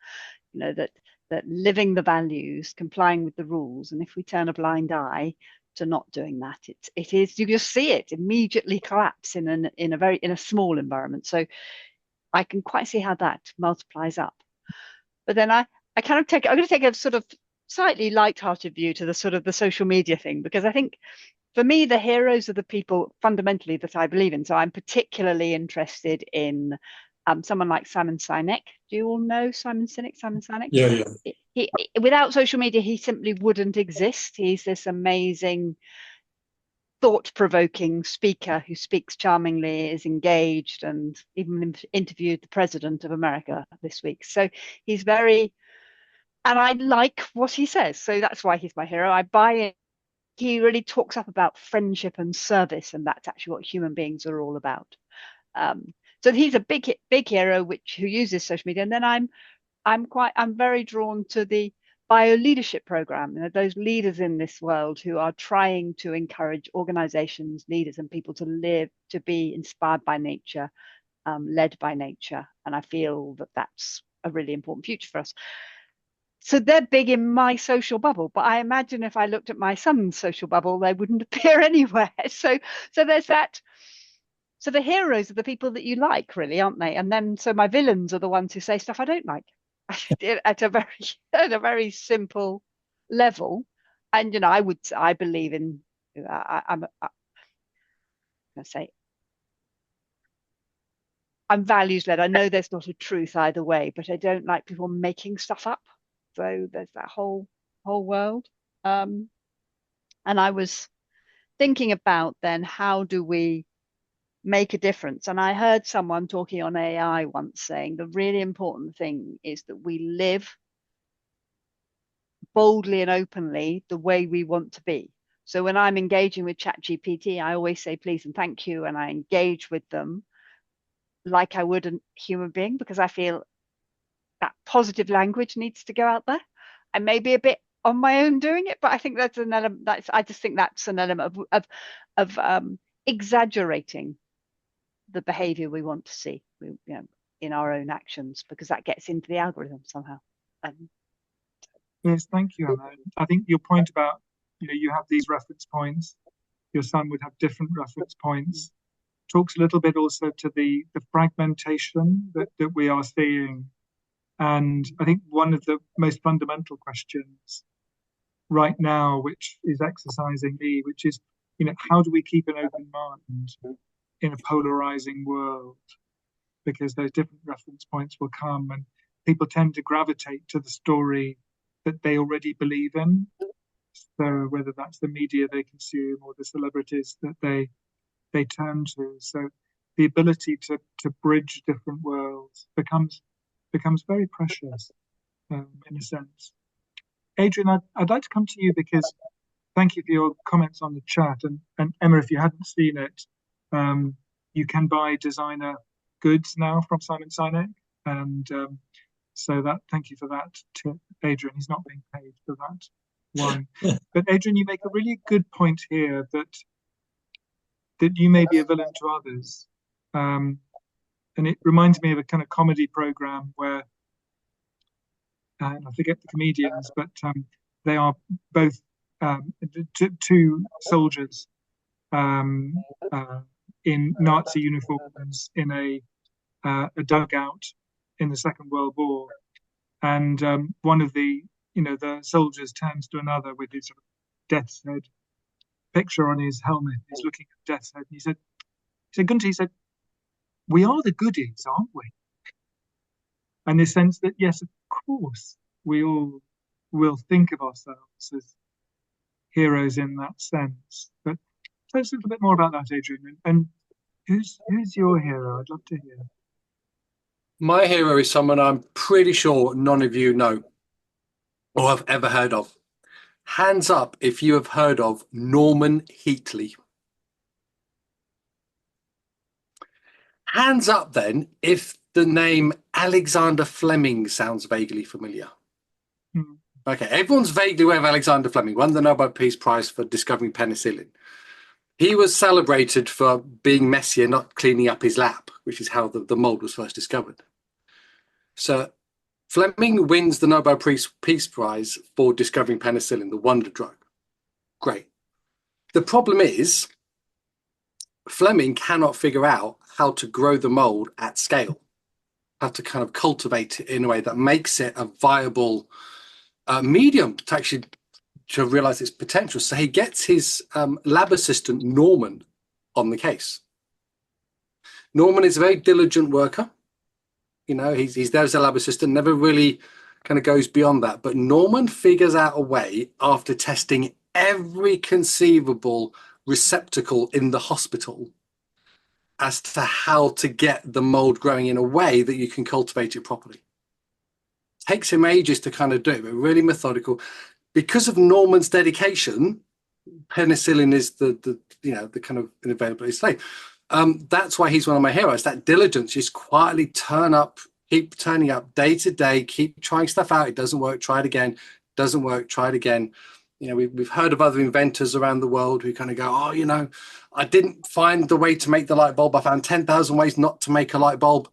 You know, that living the values, complying with the rules, and if we turn a blind eye to not doing that, it is, you just see it immediately collapse in a small environment. So I can quite see how that multiplies up. But then I'm going to take a sort of slightly light-hearted view to the sort of the social media thing, because I think for me, the heroes are the people fundamentally that I believe in. So I'm particularly interested in someone like Simon Sinek. Do you all know Simon Sinek? Yeah. He, without social media, he simply wouldn't exist. He's this amazing, thought-provoking speaker who speaks charmingly, is engaged, and even interviewed the president of America this week. So he's very, and I like what he says. So that's why he's my hero. I buy it. He really talks up about friendship and service, and that's actually what human beings are all about. So he's a big hero who uses social media. And then I'm very drawn to the bio leadership program. You know, those leaders in this world who are trying to encourage organizations, leaders, and people to be inspired by nature, led by nature. And I feel that that's a really important future for us. So they're big in my social bubble, but I imagine if I looked at my son's social bubble, they wouldn't appear anywhere. So there's that. So the heroes are the people that you like, really, aren't they? And then so my villains are the ones who say stuff I don't like at a very simple level. And you know, I believe in. I'm gonna say I'm values led. I know there's not a truth either way, but I don't like people making stuff up. So there's that whole world. And I was thinking about then, how do we make a difference? And I heard someone talking on AI once saying the really important thing is that we live boldly and openly the way we want to be. So when I'm engaging with ChatGPT, I always say please and thank you, and I engage with them like I would a human being, because I feel that positive language needs to go out there. I may be a bit on my own doing it, but I think that's an element. I just think that's an element of exaggerating the behavior we want to see, in our own actions, because that gets into the algorithm somehow. Yes, thank you, Anna. I think your point about, you have these reference points, your son would have different reference points, talks a little bit also to the fragmentation that we are seeing. And I think one of the most fundamental questions right now, which is exercising me, which is, how do we keep an open mind in a polarizing world? Because those different reference points will come, and people tend to gravitate to the story that they already believe in. So whether that's the media they consume or the celebrities that they turn to. So the ability to bridge different worlds becomes very precious, in a sense. Adrian, I'd like to come to you, because thank you for your comments on the chat. And Emma, if you hadn't seen it, you can buy designer goods now from Simon Sinek. And So that, thank you for that tip, Adrian. He's not being paid for that one. But Adrian, you make a really good point here that you may be a villain to others. And it reminds me of a kind of comedy program where, and I forget the comedians, but they are both two soldiers in Nazi uniforms in a dugout in the Second World War, and one of the soldiers turns to another with his sort of death's head picture on his helmet. He's looking at death's head, and he said, Gunther, he said, we are the goodies, aren't we? And the sense that, yes, of course, we all will think of ourselves as heroes in that sense. But tell us a little bit more about that, Adrian. And who's your hero? I'd love to hear. My hero is someone I'm pretty sure none of you know or have ever heard of. Hands up if you have heard of Norman Heatley. Hands up then if the name Alexander Fleming sounds vaguely familiar. Okay, everyone's vaguely aware of Alexander Fleming, won the Nobel Peace Prize for discovering penicillin. He was celebrated for being messy and not cleaning up his lab, which is how the mold was first discovered. So Fleming wins the Nobel Peace Prize for discovering penicillin, the wonder drug. Great. The problem is Fleming cannot figure out how to grow the mold at scale, how to kind of cultivate it in a way that makes it a viable medium to actually to realize its potential. So he gets his lab assistant, Norman, on the case. Norman is a very diligent worker. You know, he's there as a lab assistant, never really kind of goes beyond that. But Norman figures out a way, after testing every conceivable receptacle in the hospital, as to how to get the mold growing in a way that you can cultivate it properly. Takes him ages to kind of do it, but really methodical. Because of Norman's dedication, penicillin is the kind of available today. That's why he's one of my heroes. That diligence, just quietly keep turning up day to day, keep trying stuff out. It doesn't work, try it again. Doesn't work, try it again. You know, we've heard of other inventors around the world who kind of go, oh, you know, I didn't find the way to make the light bulb. I found 10,000 ways not to make a light bulb.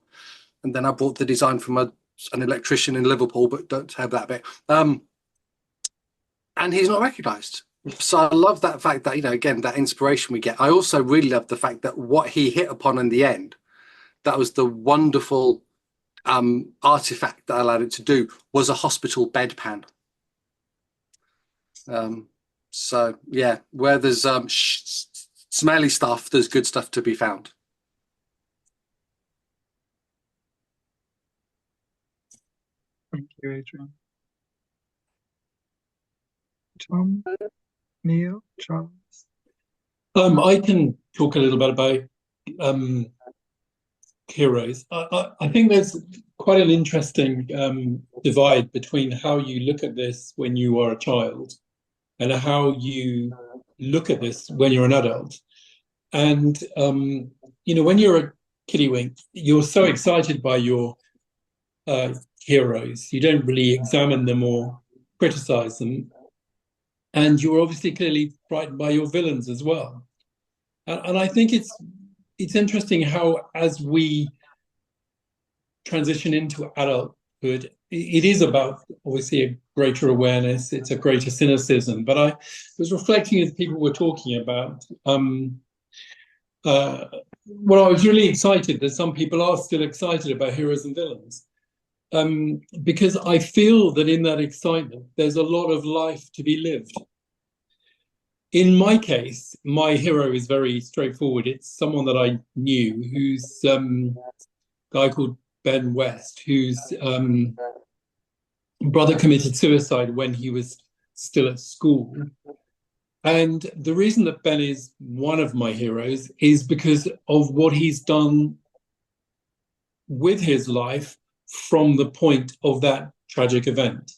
And then I bought the design from an electrician in Liverpool, but don't have that bit. And he's not recognized. So I love that fact that, you know, again, that inspiration we get. I also really love the fact that what he hit upon in the end, that was the wonderful artifact that allowed it to do, was a hospital bedpan. So yeah, where there's smelly stuff, there's good stuff to be found. Thank you, Adrian. Tom, Neil, Charles. I can talk a little bit about heroes. I think there's quite an interesting divide between how you look at this when you are a child and how you look at this when you're an adult. And, you know, when you're a kiddywink, you're so excited by your heroes. You don't really examine them or criticize them. And you're obviously clearly frightened by your villains as well. And I think it's interesting how, as we transition into adulthood, it is about obviously a greater awareness, it's a greater cynicism. But I was reflecting as people were talking about, well, I was really excited that some people are still excited about heroes and villains. Because I feel that in that excitement, there's a lot of life to be lived. In my case, my hero is very straightforward. It's someone that I knew, who's a guy called Ben West, whose brother committed suicide when he was still at school. And the reason that Ben is one of my heroes is because of what he's done with his life from the point of that tragic event,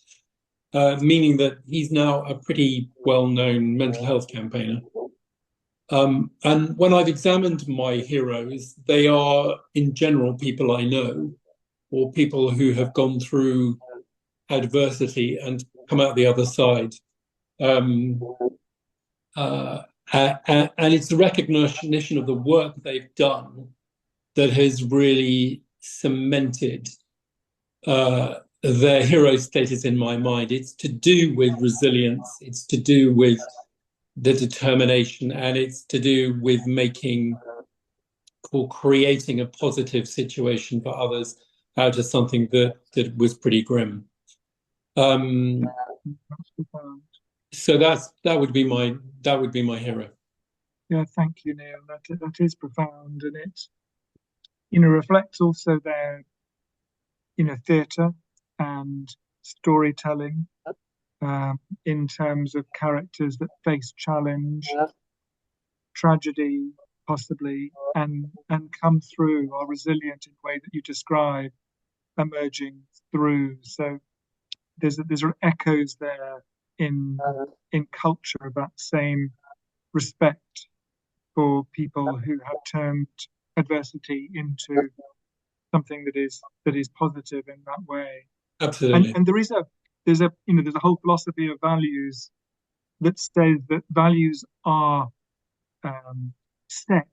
meaning that he's now a pretty well-known mental health campaigner. And when I've examined my heroes, they are, in general, people I know or people who have gone through adversity and come out the other side. And it's the recognition of the work they've done that has really cemented their hero status in my mind. It's to do with resilience, it's to do with the determination, and it's to do with creating a positive situation for others out of something that was pretty grim. So that would be my hero. Yeah, thank you, Neil. That is profound, and it, reflects also their, theatre and storytelling in terms of characters that face challenge, tragedy, possibly, and come through, are resilient in the way that you describe, emerging through. So there's echoes there in culture about the same respect for people who have turned adversity into something that is positive in that way. Absolutely. And there's a whole philosophy of values that says that values are set,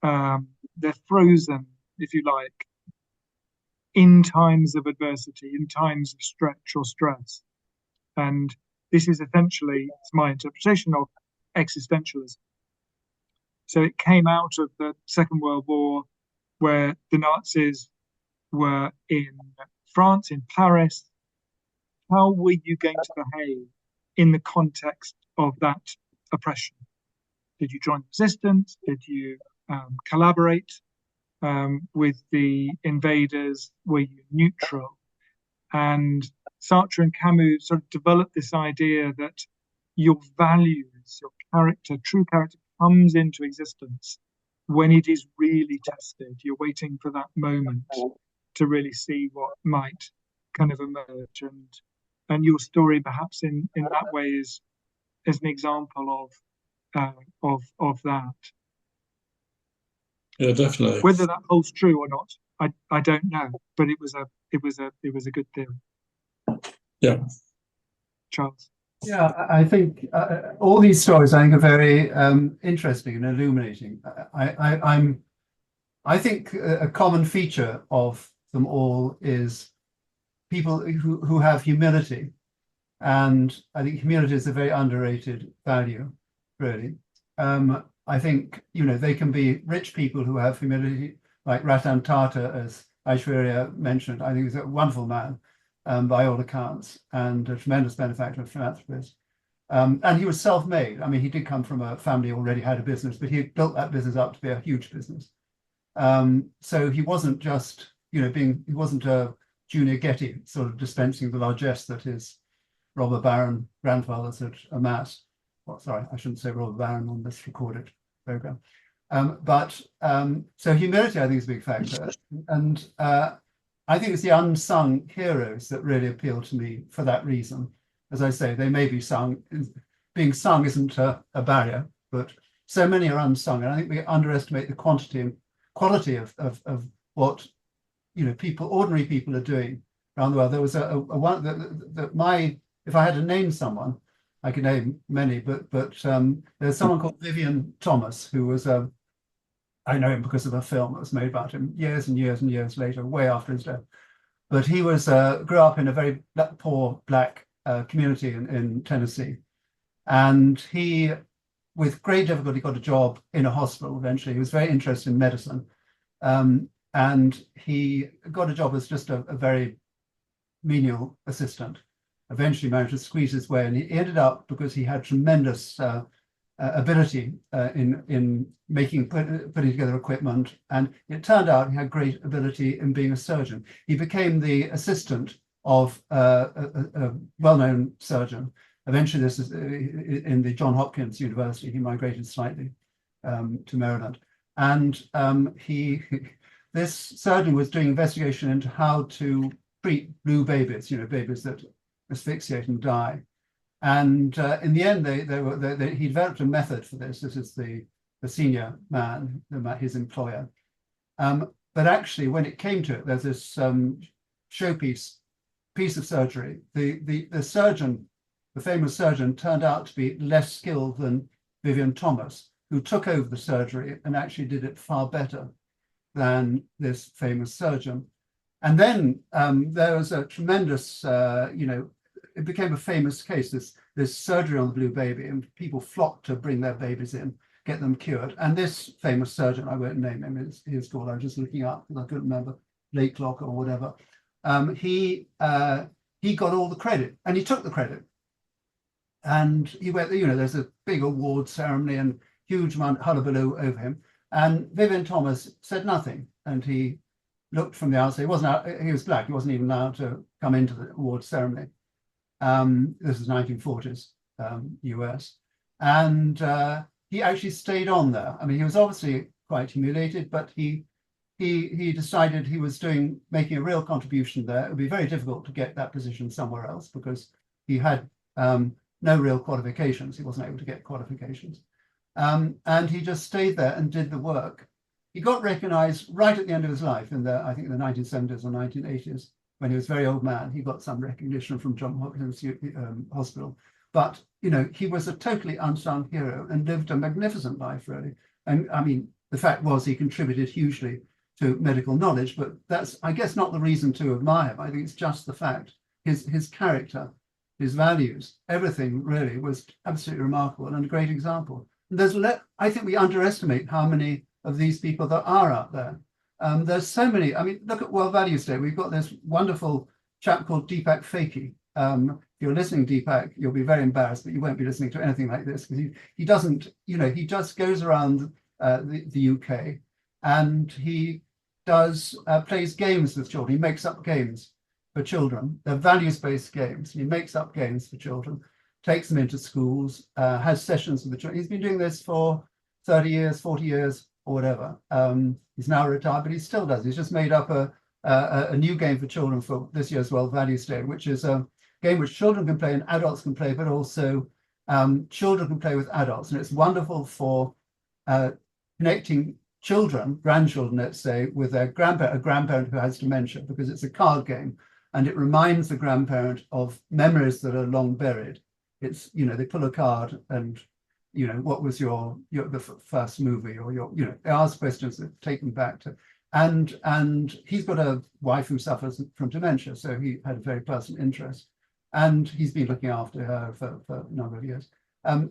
they're frozen, if you like, in times of adversity, in times of stretch or stress. And this is essentially, it's my interpretation of existentialism. So it came out of the Second World War, where the Nazis were in France, in Paris. How were you going to behave in the context of that oppression? Did you join resistance? Did you collaborate with the invaders? Were you neutral? And Sartre and Camus sort of developed this idea that your values, your character, true character, comes into existence when it is really tested. You're waiting for that moment to really see what might kind of emerge. And your story, perhaps in that way, is an example of that. Yeah, definitely. Whether that holds true or not, I don't know. But it was a good theory. Yeah, Charles. Yeah, I think all these stories I think are very interesting and illuminating. I think a common feature of them all is people who have humility, and I think humility is a very underrated value, really. I think they can be rich people who have humility, like Ratan Tata, as Aishwarya mentioned. I think he's a wonderful man. By all accounts, and a tremendous benefactor and philanthropist. And he was self-made. I mean, he did come from a family already had a business, but he built that business up to be a huge business. So he wasn't just, he wasn't a junior Getty sort of dispensing the largesse that his robber baron grandfathers had amassed. Well, sorry, I shouldn't say robber baron on this recorded program. So humility, I think, is a big factor. And I think it's the unsung heroes that really appeal to me for that reason. As I say, they may be sung. Being sung isn't a barrier, but so many are unsung. And I think we underestimate the quantity and quality of what ordinary people are doing around the world. There was a one that if I had to name someone, I could name many, but there's someone called Vivian Thomas who was I know him because of a film that was made about him years and years and years later, way after his death. But he was grew up in a very poor black community in Tennessee. And he, with great difficulty, got a job in a hospital eventually. He was very interested in medicine. And he got a job as just a very menial assistant. Eventually managed to squeeze his way. And he ended up, because he had tremendous ability in putting together equipment, and it turned out he had great ability in being a surgeon. He became the assistant of a well-known surgeon. Eventually, this is in the Johns Hopkins University. He migrated slightly to Maryland, and this surgeon was doing investigation into how to treat blue babies, babies that asphyxiate and die. And in the end, he developed a method for this. This is the senior man, his employer. But actually, when it came to it, there's this piece of surgery. The surgeon, the famous surgeon, turned out to be less skilled than Vivian Thomas, who took over the surgery and actually did it far better than this famous surgeon. And then there was a tremendous, it became a famous case, this surgery on the blue baby, and people flocked to bring their babies in, get them cured. And this famous surgeon, I won't name him, he's called, I was just looking up because I couldn't remember, Layclock or whatever. He got all the credit, and he took the credit. And he went, there's a big award ceremony and huge amount of hullabaloo over him. And Vivian Thomas said nothing. And he looked from the outside. He was black. He wasn't even allowed to come into the award ceremony. This is 1940s US. And he actually stayed on there. I mean, he was obviously quite humiliated, but he decided he was making a real contribution there. It would be very difficult to get that position somewhere else because he had no real qualifications. He wasn't able to get qualifications. And he just stayed there and did the work. He got recognized right at the end of his life I think in the 1970s or 1980s, when he was a very old man. He got some recognition from Johns Hopkins Hospital. But, he was a totally unsung hero and lived a magnificent life, really. And I mean, the fact was he contributed hugely to medical knowledge, but that's, I guess, not the reason to admire him. I think it's just the fact, his character, his values, everything really was absolutely remarkable and a great example. And I think we underestimate how many of these people there are out there. There's so many. I mean, look at World Values Day. We've got this wonderful chap called Deepak Fakey. If you're listening, Deepak, you'll be very embarrassed, but you won't be listening to anything like this because he doesn't, he just goes around the UK and he plays games with children. He makes up games for children. They're values-based games. He makes up games for children, takes them into schools, has sessions with the children. He's been doing this for 30 years, 40 years, or whatever. He's now retired, but he still does. He's just made up a new game for children for this year's World Values Day, which is a game which children can play and adults can play, but also children can play with adults. And it's wonderful for connecting children, grandchildren, let's say, with a grandparent who has dementia, because it's a card game and it reminds the grandparent of memories that are long buried. It's, they pull a card and, what was the first movie, or they ask questions that take them back to, and he's got a wife who suffers from dementia, so he had a very personal interest, and he's been looking after her for a number of years.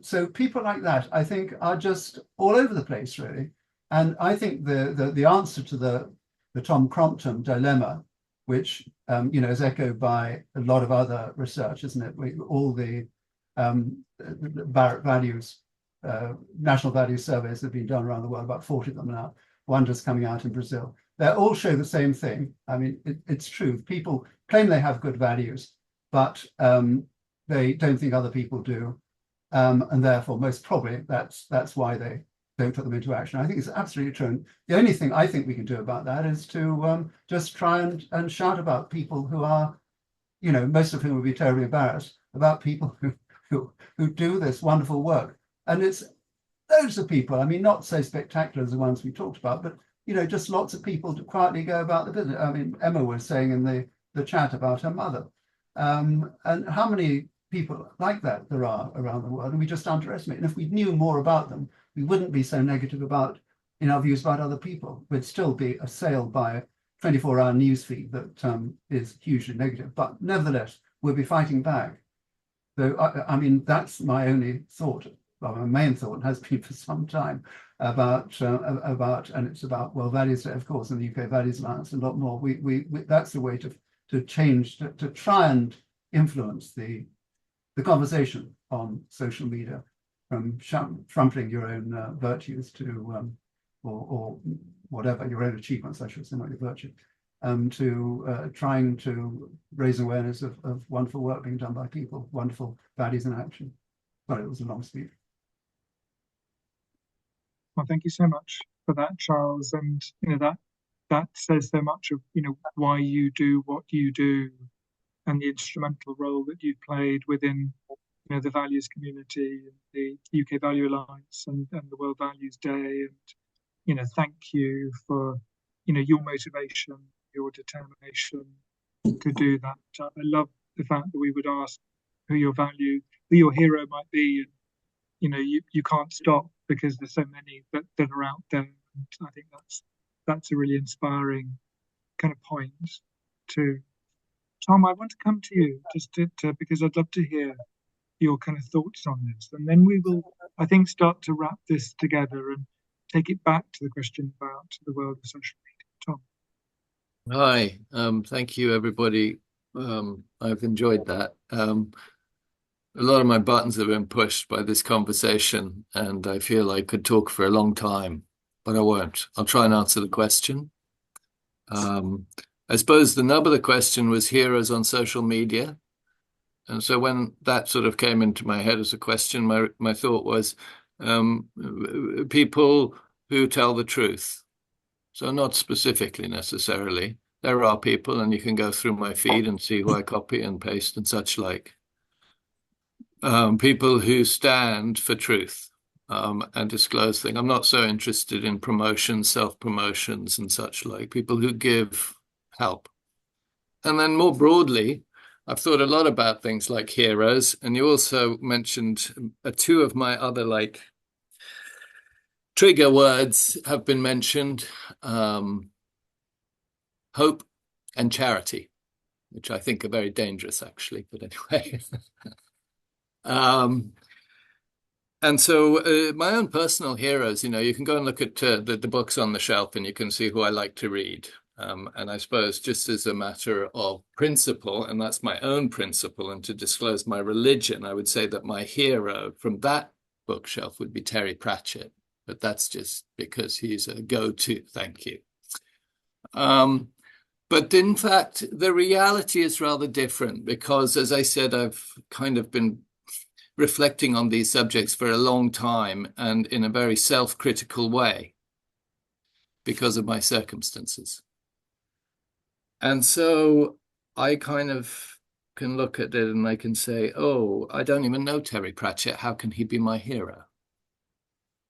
So people like that, I think, are just all over the place, really. And I think the answer to the Tom Crompton dilemma, which is echoed by a lot of other research, isn't it? All the Barrett values, national values surveys have been done around the world, about 40 of them now. One just coming out in Brazil. They all show the same thing. I mean, it's true. People claim they have good values, but they don't think other people do, and therefore, most probably, that's why they don't put them into action. I think it's absolutely true. And the only thing I think we can do about that is to just try and shout about people who are, most of whom would be terribly embarrassed, about people who do this wonderful work. And it's loads of people. I mean, not so spectacular as the ones we talked about, but just lots of people to quietly go about the business. I mean, Emma was saying in the chat about her mother, and how many people like that there are around the world, and we just underestimate. And if we knew more about them, we wouldn't be so negative about, in our views about other people. We'd still be assailed by a 24-hour newsfeed that is hugely negative. But nevertheless, we'll be fighting back. So, I mean, that's my only thought. Well, my main thought has been for some time about and it's about World Values Day, of course, and the UK Values Alliance, and a lot more. We that's the way to change, to try and influence the conversation on social media, from trampling your own virtues to or whatever, your own achievements, I should say, not your virtue, to trying to raise awareness of wonderful work being done by people, wonderful values in action. Sorry, it was a long speech. Well, thank you so much for that, Charles. And that says so much of why you do what you do, and the instrumental role that you've played within the values community, the UK Value Alliance, and the World Values Day. And thank you for your motivation, your determination to do that. I love the fact that we would ask who your hero might be, and you can't stop because there's so many that are out there. And I think that's a really inspiring kind of point too. Tom, I want to come to you just to because I'd love to hear your kind of thoughts on this, and then we will, I think, start to wrap this together and take it back to the question about the world of social media. Tom. Hi, thank you, everybody. I've enjoyed that. A lot of my buttons have been pushed by this conversation, and I feel I could talk for a long time, but I won't. I'll try and answer the question. I suppose the nub of the question was heroes on social media. And so when that sort of came into my head as a question, my thought was people who tell the truth. So not specifically necessarily. There are people, and you can go through my feed and see who I copy and paste and such like. People who stand for truth and disclose things. I'm not so interested in promotions, self-promotions and such like. People who give help. And then more broadly, I've thought a lot about things like heroes, and you also mentioned two of my other like trigger words have been mentioned, hope and charity, which I think are very dangerous actually, but anyway. And so my own personal heroes, you can go and look at the books on the shelf and you can see who I like to read. And I suppose just as a matter of principle, and that's my own principle, and to disclose my religion, I would say that my hero from that bookshelf would be Terry Pratchett. But that's just because he's a go-to, thank you. But in fact, the reality is rather different because, as I said, I've kind of been reflecting on these subjects for a long time and in a very self-critical way because of my circumstances. And so I kind of can look at it and I can say, oh, I don't even know Terry Pratchett. How can he be my hero?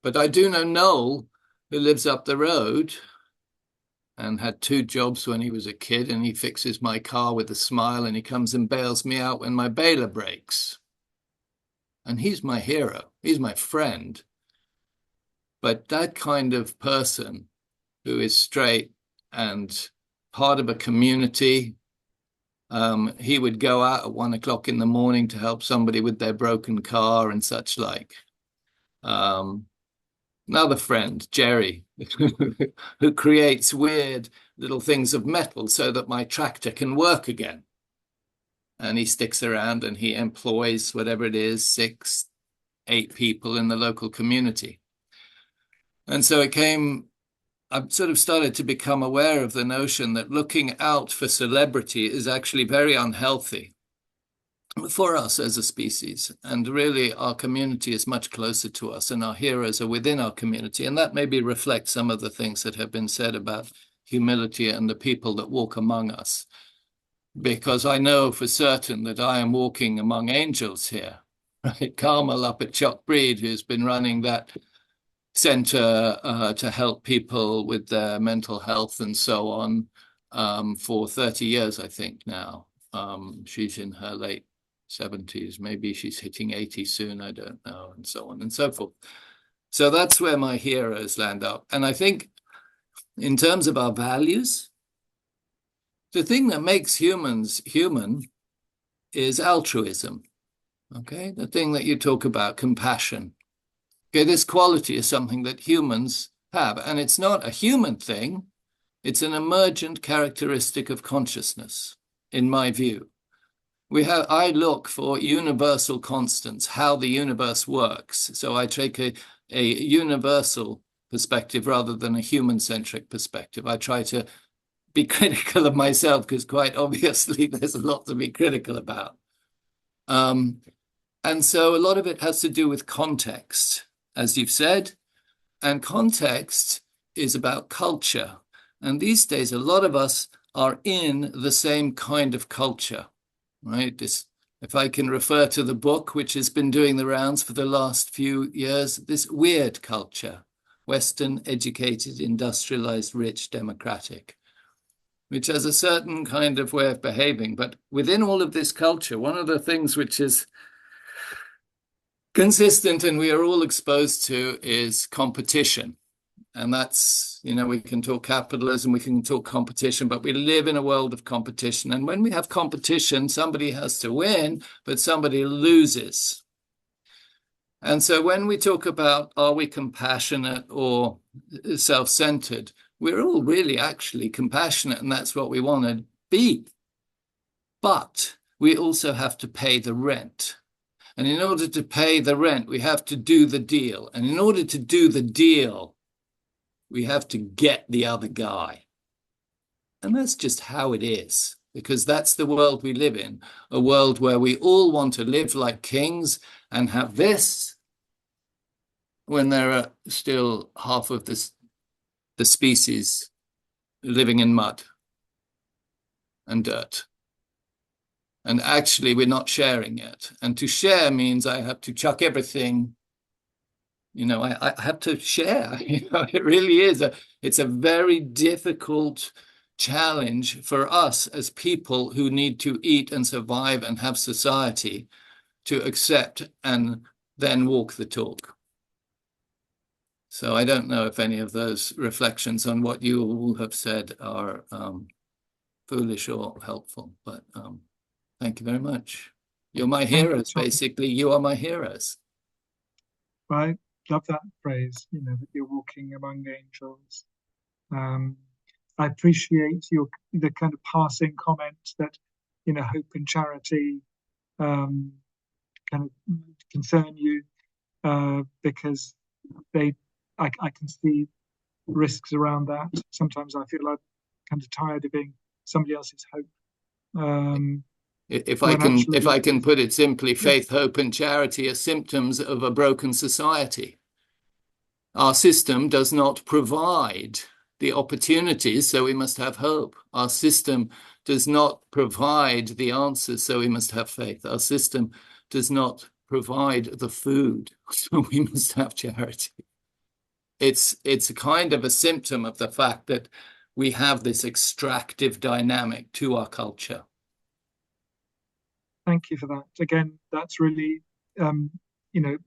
But I do know Noel, who lives up the road and had 2 jobs when he was a kid, and he fixes my car with a smile and he comes and bails me out when my bailer breaks. And he's my hero. He's my friend. But that kind of person who is straight and part of a community, he would go out at 1 o'clock in the morning to help somebody with their broken car and such like. Another friend, Jerry, who creates weird little things of metal so that my tractor can work again. And he sticks around and he employs whatever it is, 6, 8 people in the local community. And so I've sort of started to become aware of the notion that looking out for celebrity is actually very unhealthy for us as a species. And really, our community is much closer to us and our heroes are within our community. And that maybe reflects some of the things that have been said about humility and the people that walk among us. Because I know for certain that I am walking among angels here, right? Carmel up at Chalkbreed, who's been running that center to help people with their mental health and so on for 30 years, I think now. She's in her late 70s, maybe she's hitting 80 soon, I don't know, and so on and so forth. So that's where my heroes land up. And I think in terms of our values, the thing that makes humans human is altruism, okay? The thing that you talk about, compassion. Okay, this quality is something that humans have, and it's not a human thing. It's an emergent characteristic of consciousness, in my view. I look for universal constants, how the universe works. So I take a universal perspective rather than a human-centric perspective. I try to be critical of myself because quite obviously there's a lot to be critical about. And so a lot of it has to do with context, as you've said, and context is about culture. And these days, a lot of us are in the same kind of culture, right? If I can refer to the book, which has been doing the rounds for the last few years, this weird culture, Western, educated, industrialized, rich, democratic, which has a certain kind of way of behaving. But within all of this culture, one of the things which is consistent and we are all exposed to is competition. And that's, we can talk capitalism, we can talk competition, but we live in a world of competition. And when we have competition, somebody has to win, but somebody loses. And so when we talk about, are we compassionate or self-centered, we're all really actually compassionate, and that's what we want to be. But we also have to pay the rent. And in order to pay the rent, we have to do the deal. And in order to do the deal, we have to get the other guy. And that's just how it is, because that's the world we live in, a world where we all want to live like kings and have this when there are still half of the species living in mud and dirt. And actually, we're not sharing it. And to share means I have to chuck everything. I have to share. It really is. It's a very difficult challenge for us as people who need to eat and survive and have society to accept and then walk the talk. So I don't know if any of those reflections on what you all have said are foolish or helpful, but thank you very much. You're my heroes, basically. You are my heroes. I love that phrase, that you're walking among angels. I appreciate the kind of passing comments that, hope and charity kind of concern you because I can see risks around that. Sometimes I feel I'm kind of tired of being somebody else's hope. If I can put it simply, faith, hope, and charity are symptoms of a broken society. Our system does not provide the opportunities, so we must have hope. Our system does not provide the answers, so we must have faith. Our system does not provide the food, so we must have charity. It's a kind of a symptom of the fact that we have this extractive dynamic to our culture. Thank you for that. Again, that's really,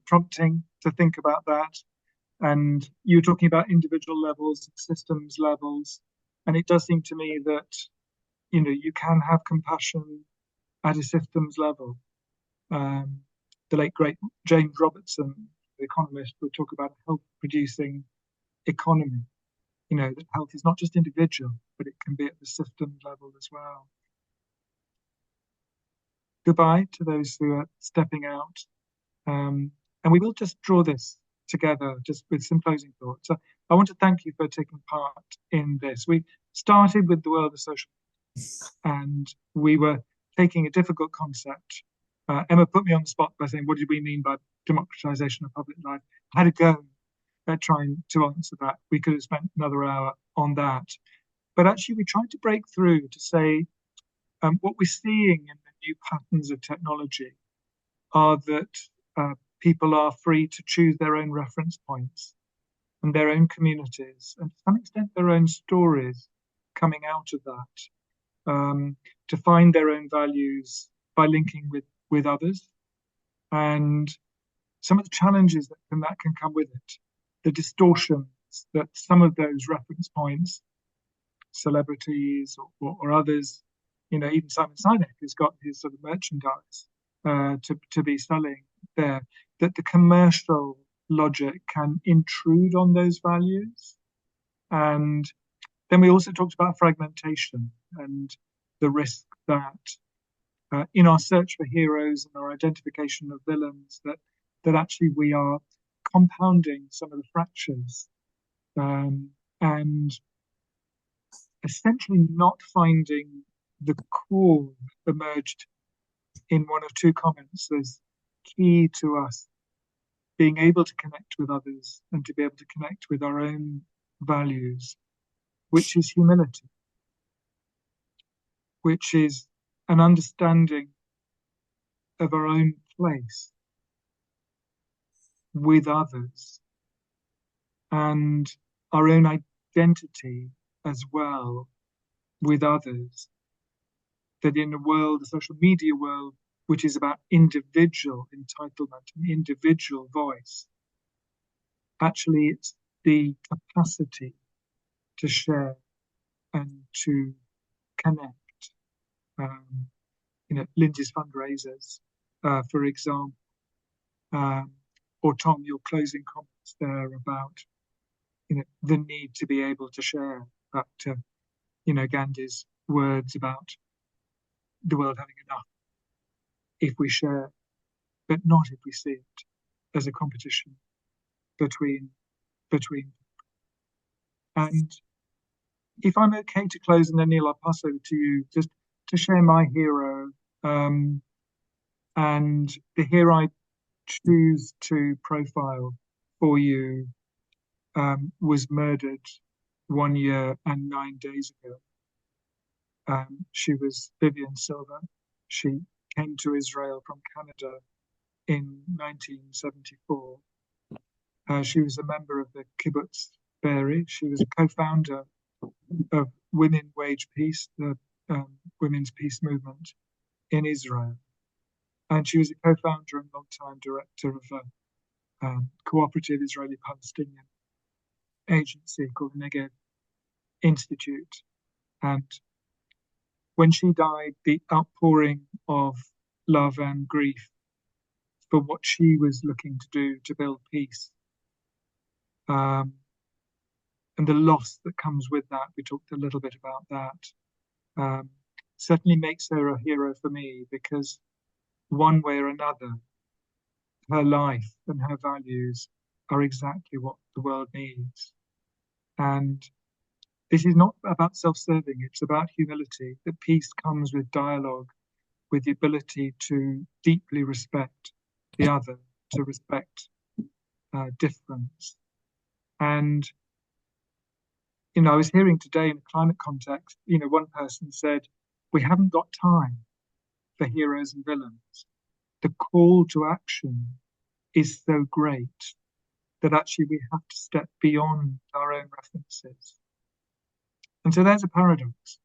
prompting to think about that. And you're talking about individual levels, systems levels. And it does seem to me that, you can have compassion at a systems level. The late, great James Robertson, the economist, would talk about a health-producing economy. That health is not just individual, but it can be at the system level as well. Goodbye to those who are stepping out. And we will just draw this together just with some closing thoughts. So I want to thank you for taking part in this. We started with the world of social, and we were taking a difficult concept. Emma put me on the spot by saying, what did we mean by democratisation of public life? I had a go at trying to answer that. We could have spent another hour on that. But actually, we tried to break through to say what we're seeing in the new patterns of technology are that people are free to choose their own reference points and their own communities, and to some extent their own stories coming out of that, to find their own values by linking with others, and some of the challenges that can come with it, the distortions that some of those reference points, celebrities or others, even Simon Sinek has got his sort of merchandise to be selling there, that the commercial logic can intrude on those values. And then we also talked about fragmentation and the risk that in our search for heroes and our identification of villains, that actually we are compounding some of the fractures and essentially not finding the core emerged in one or two comments as key to us being able to connect with others and to be able to connect with our own values, which is humility, which is an understanding of our own place with others and our own identity as well with others. That in a world, a social media world, which is about individual entitlement and individual voice, actually it's the capacity to share and to connect. Lindsay's fundraisers, for example, or Tom, your closing comments there about, the need to be able to share. Back to, Gandhi's words about the world having enough if we share, but not if we see it as a competition between. And if I'm okay to close, and then Neil, I'll pass over to you just to share my hero. And the hero I choose to profile for you was murdered 1 year and 9 days ago. She was Vivian Silver. She came to Israel from Canada in 1974. She was a member of the Kibbutz Be'eri. She was a co-founder of Women Wage Peace, the women's peace movement in Israel. And she was a co-founder and long-time director of a cooperative Israeli-Palestinian agency called the Negev Institute. And when she died, the outpouring of love and grief for what she was looking to do to build peace, and the loss that comes with that, we talked a little bit about that, certainly makes her a hero for me, because one way or another, her life and her values are exactly what the world needs. And this is not about self-serving, it's about humility, that peace comes with dialogue, with the ability to deeply respect the other, to respect difference. And, I was hearing today in a climate context, one person said, we haven't got time for heroes and villains. The call to action is so great that actually we have to step beyond our own references. And so there's a paradox,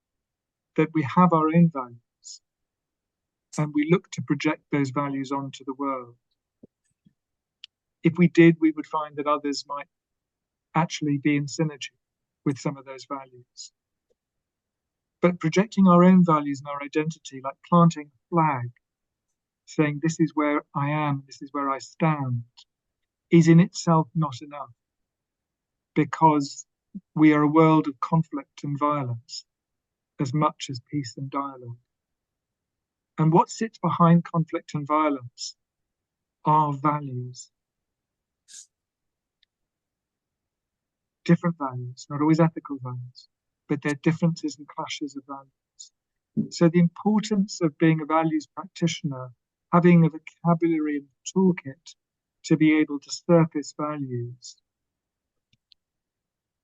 that we have our own values and we look to project those values onto the world. If we did, we would find that others might actually be in synergy with some of those values. But projecting our own values and our identity, like planting a flag, saying this is where I am, this is where I stand, is in itself not enough, because we are a world of conflict and violence as much as peace and dialogue. And what sits behind conflict and violence are values. Different values, not always ethical values, but they're differences and clashes of values. So the importance of being a values practitioner, having a vocabulary and toolkit to be able to surface values,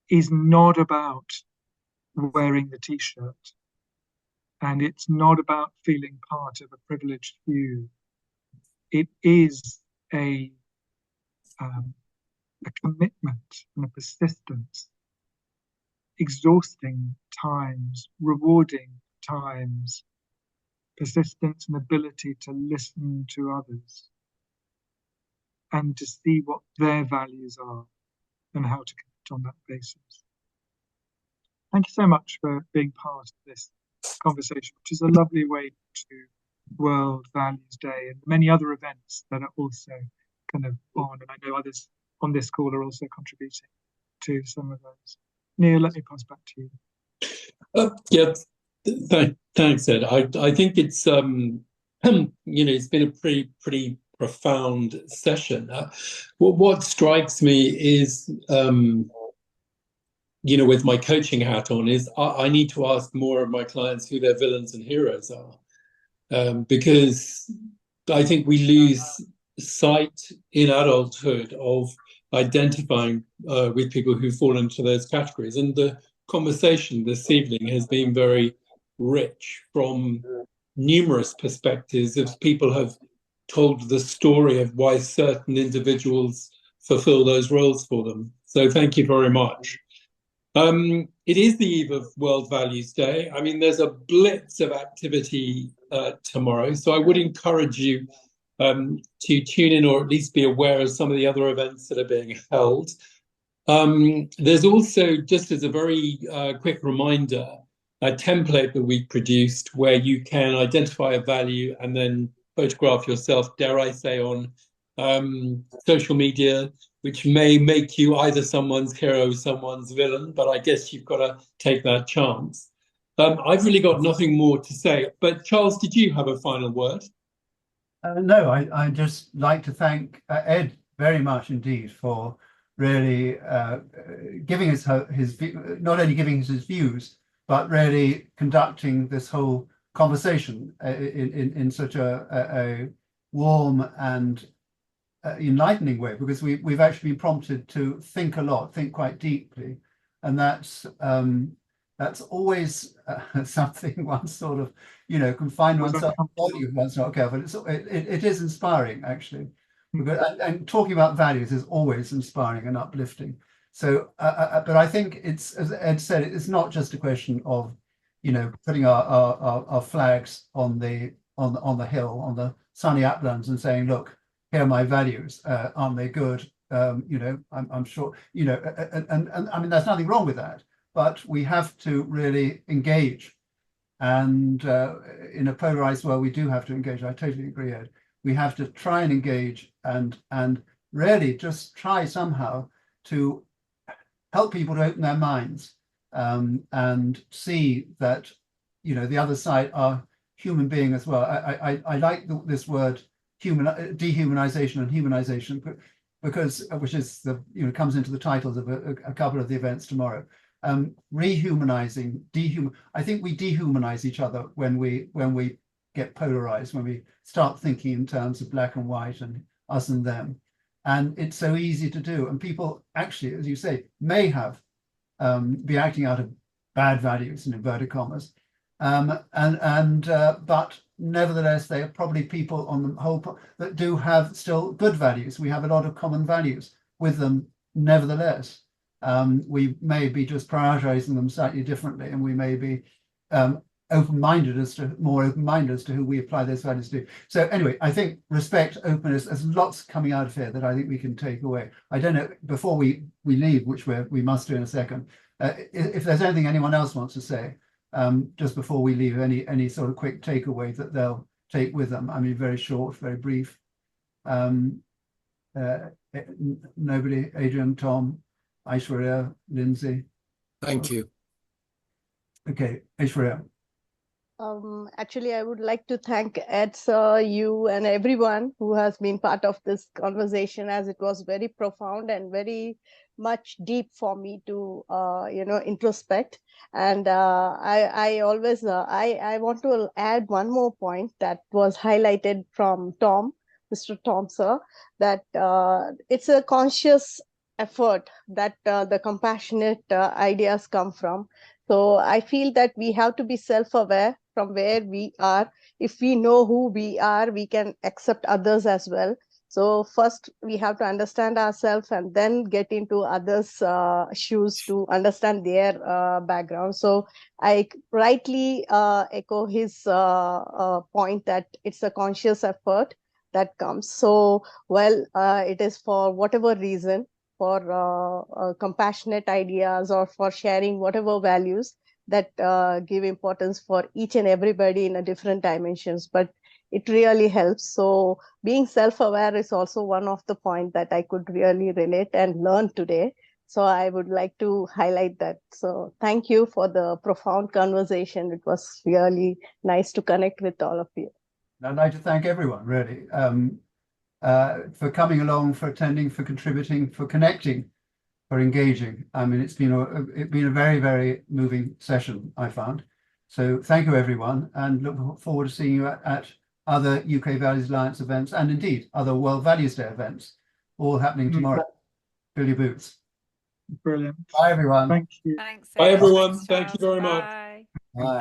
is not about wearing the t-shirt, and it's not about feeling part of a privileged few. It is a commitment and a persistence, exhausting times, rewarding times, persistence and ability to listen to others and to see what their values are and how to connect on that basis. Thank you so much for being part of this conversation, which is a lovely way to World Values Day and many other events that are also kind of on, and I know others on this call are also contributing to some of those. Neil, let me pass back to you. Yeah, thanks, Ed. I think it's it's been a pretty profound session. What strikes me is with my coaching hat on, is I need to ask more of my clients who their villains and heroes are, because I think we lose sight in adulthood of identifying with people who fall into those categories. And the conversation this evening has been very rich from numerous perspectives, as people have told the story of why certain individuals fulfill those roles for them. So thank you very much. It is the eve of World Values Day. I mean, there's a blitz of activity tomorrow, so I would encourage you to tune in or at least be aware of some of the other events that are being held. There's also, just as a very quick reminder, a template that we produced where you can identify a value and then photograph yourself, dare I say, on social media, which may make you either someone's hero, someone's villain, but I guess you've got to take that chance. I've really got nothing more to say, but Charles, did you have a final word? No, I just like to thank Ed very much indeed for really giving us his not only giving us his views, but really conducting this whole conversation in such a warm and enlightening way, because we've actually been prompted to think a lot, think quite deeply, and that's always something one sort of, you know, can find oneself if one's not careful. It is inspiring, actually, and talking about values is always inspiring and uplifting. So, but I think it's, as Ed said, it's not just a question of, you know, putting our flags on the hill, on the sunny uplands, and saying, look, here are my values. Aren't they good? You know, I'm sure, you know, and I mean, there's nothing wrong with that, but we have to really engage. And in a polarized world, we do have to engage. I totally agree, Ed. We have to try and engage and really just try somehow to help people to open their minds and see that, you know, the other side are human being as well. I like this word dehumanization and humanization, because which is the, you know, comes into the titles of a couple of the events tomorrow. Rehumanizing, I think we dehumanize each other when we get polarized, when we start thinking in terms of black and white and us and them, and it's so easy to do. And people actually, as you say, may have be acting out of bad values in inverted commas, but nevertheless, they are probably people on the whole that do have still good values. We have a lot of common values with them, nevertheless. We may be just prioritizing them slightly differently, and we may be more open-minded as to who we apply those values to. So anyway, I think respect, openness, there's lots coming out of here that I think we can take away. I don't know, before we leave, which we must do in a second, if there's anything anyone else wants to say, just before we leave, any sort of quick takeaway that they'll take with them. I mean, very short, very brief. Nobody, Adrian, Tom, Aishwarya, Lindsay. Thank you. Okay, Aishwarya. Actually, I would like to thank Ed, sir, you, and everyone who has been part of this conversation, as it was very profound and very much deep for me to, you know, introspect. And I always, I want to add one more point that was highlighted from Tom, Mr. Tom, sir, that it's a conscious effort that the compassionate ideas come from. So I feel that we have to be self-aware from where we are. If we know who we are, we can accept others as well. So first we have to understand ourselves and then get into others' shoes to understand their background. So I rightly echo his point that it's a conscious effort that comes. So, well, it is for whatever reason, for compassionate ideas or for sharing whatever values that give importance for each and everybody in a different dimensions, but it really helps. So being self-aware is also one of the points that I could really relate and learn today. So I would like to highlight that. So thank you for the profound conversation. It was really nice to connect with all of you. I'd like to thank everyone, really, for coming along, for attending, for contributing, for connecting, for engaging. I mean, it's been a very, very moving session, I found. So thank you, everyone, and look forward to seeing you at other UK Values Alliance events, and indeed other World Values Day events, all happening tomorrow. Fill your boots. Brilliant. Bye, everyone. Thank you. Thanks. Bye, everyone. Thanks, Thank you very much. Bye. Bye.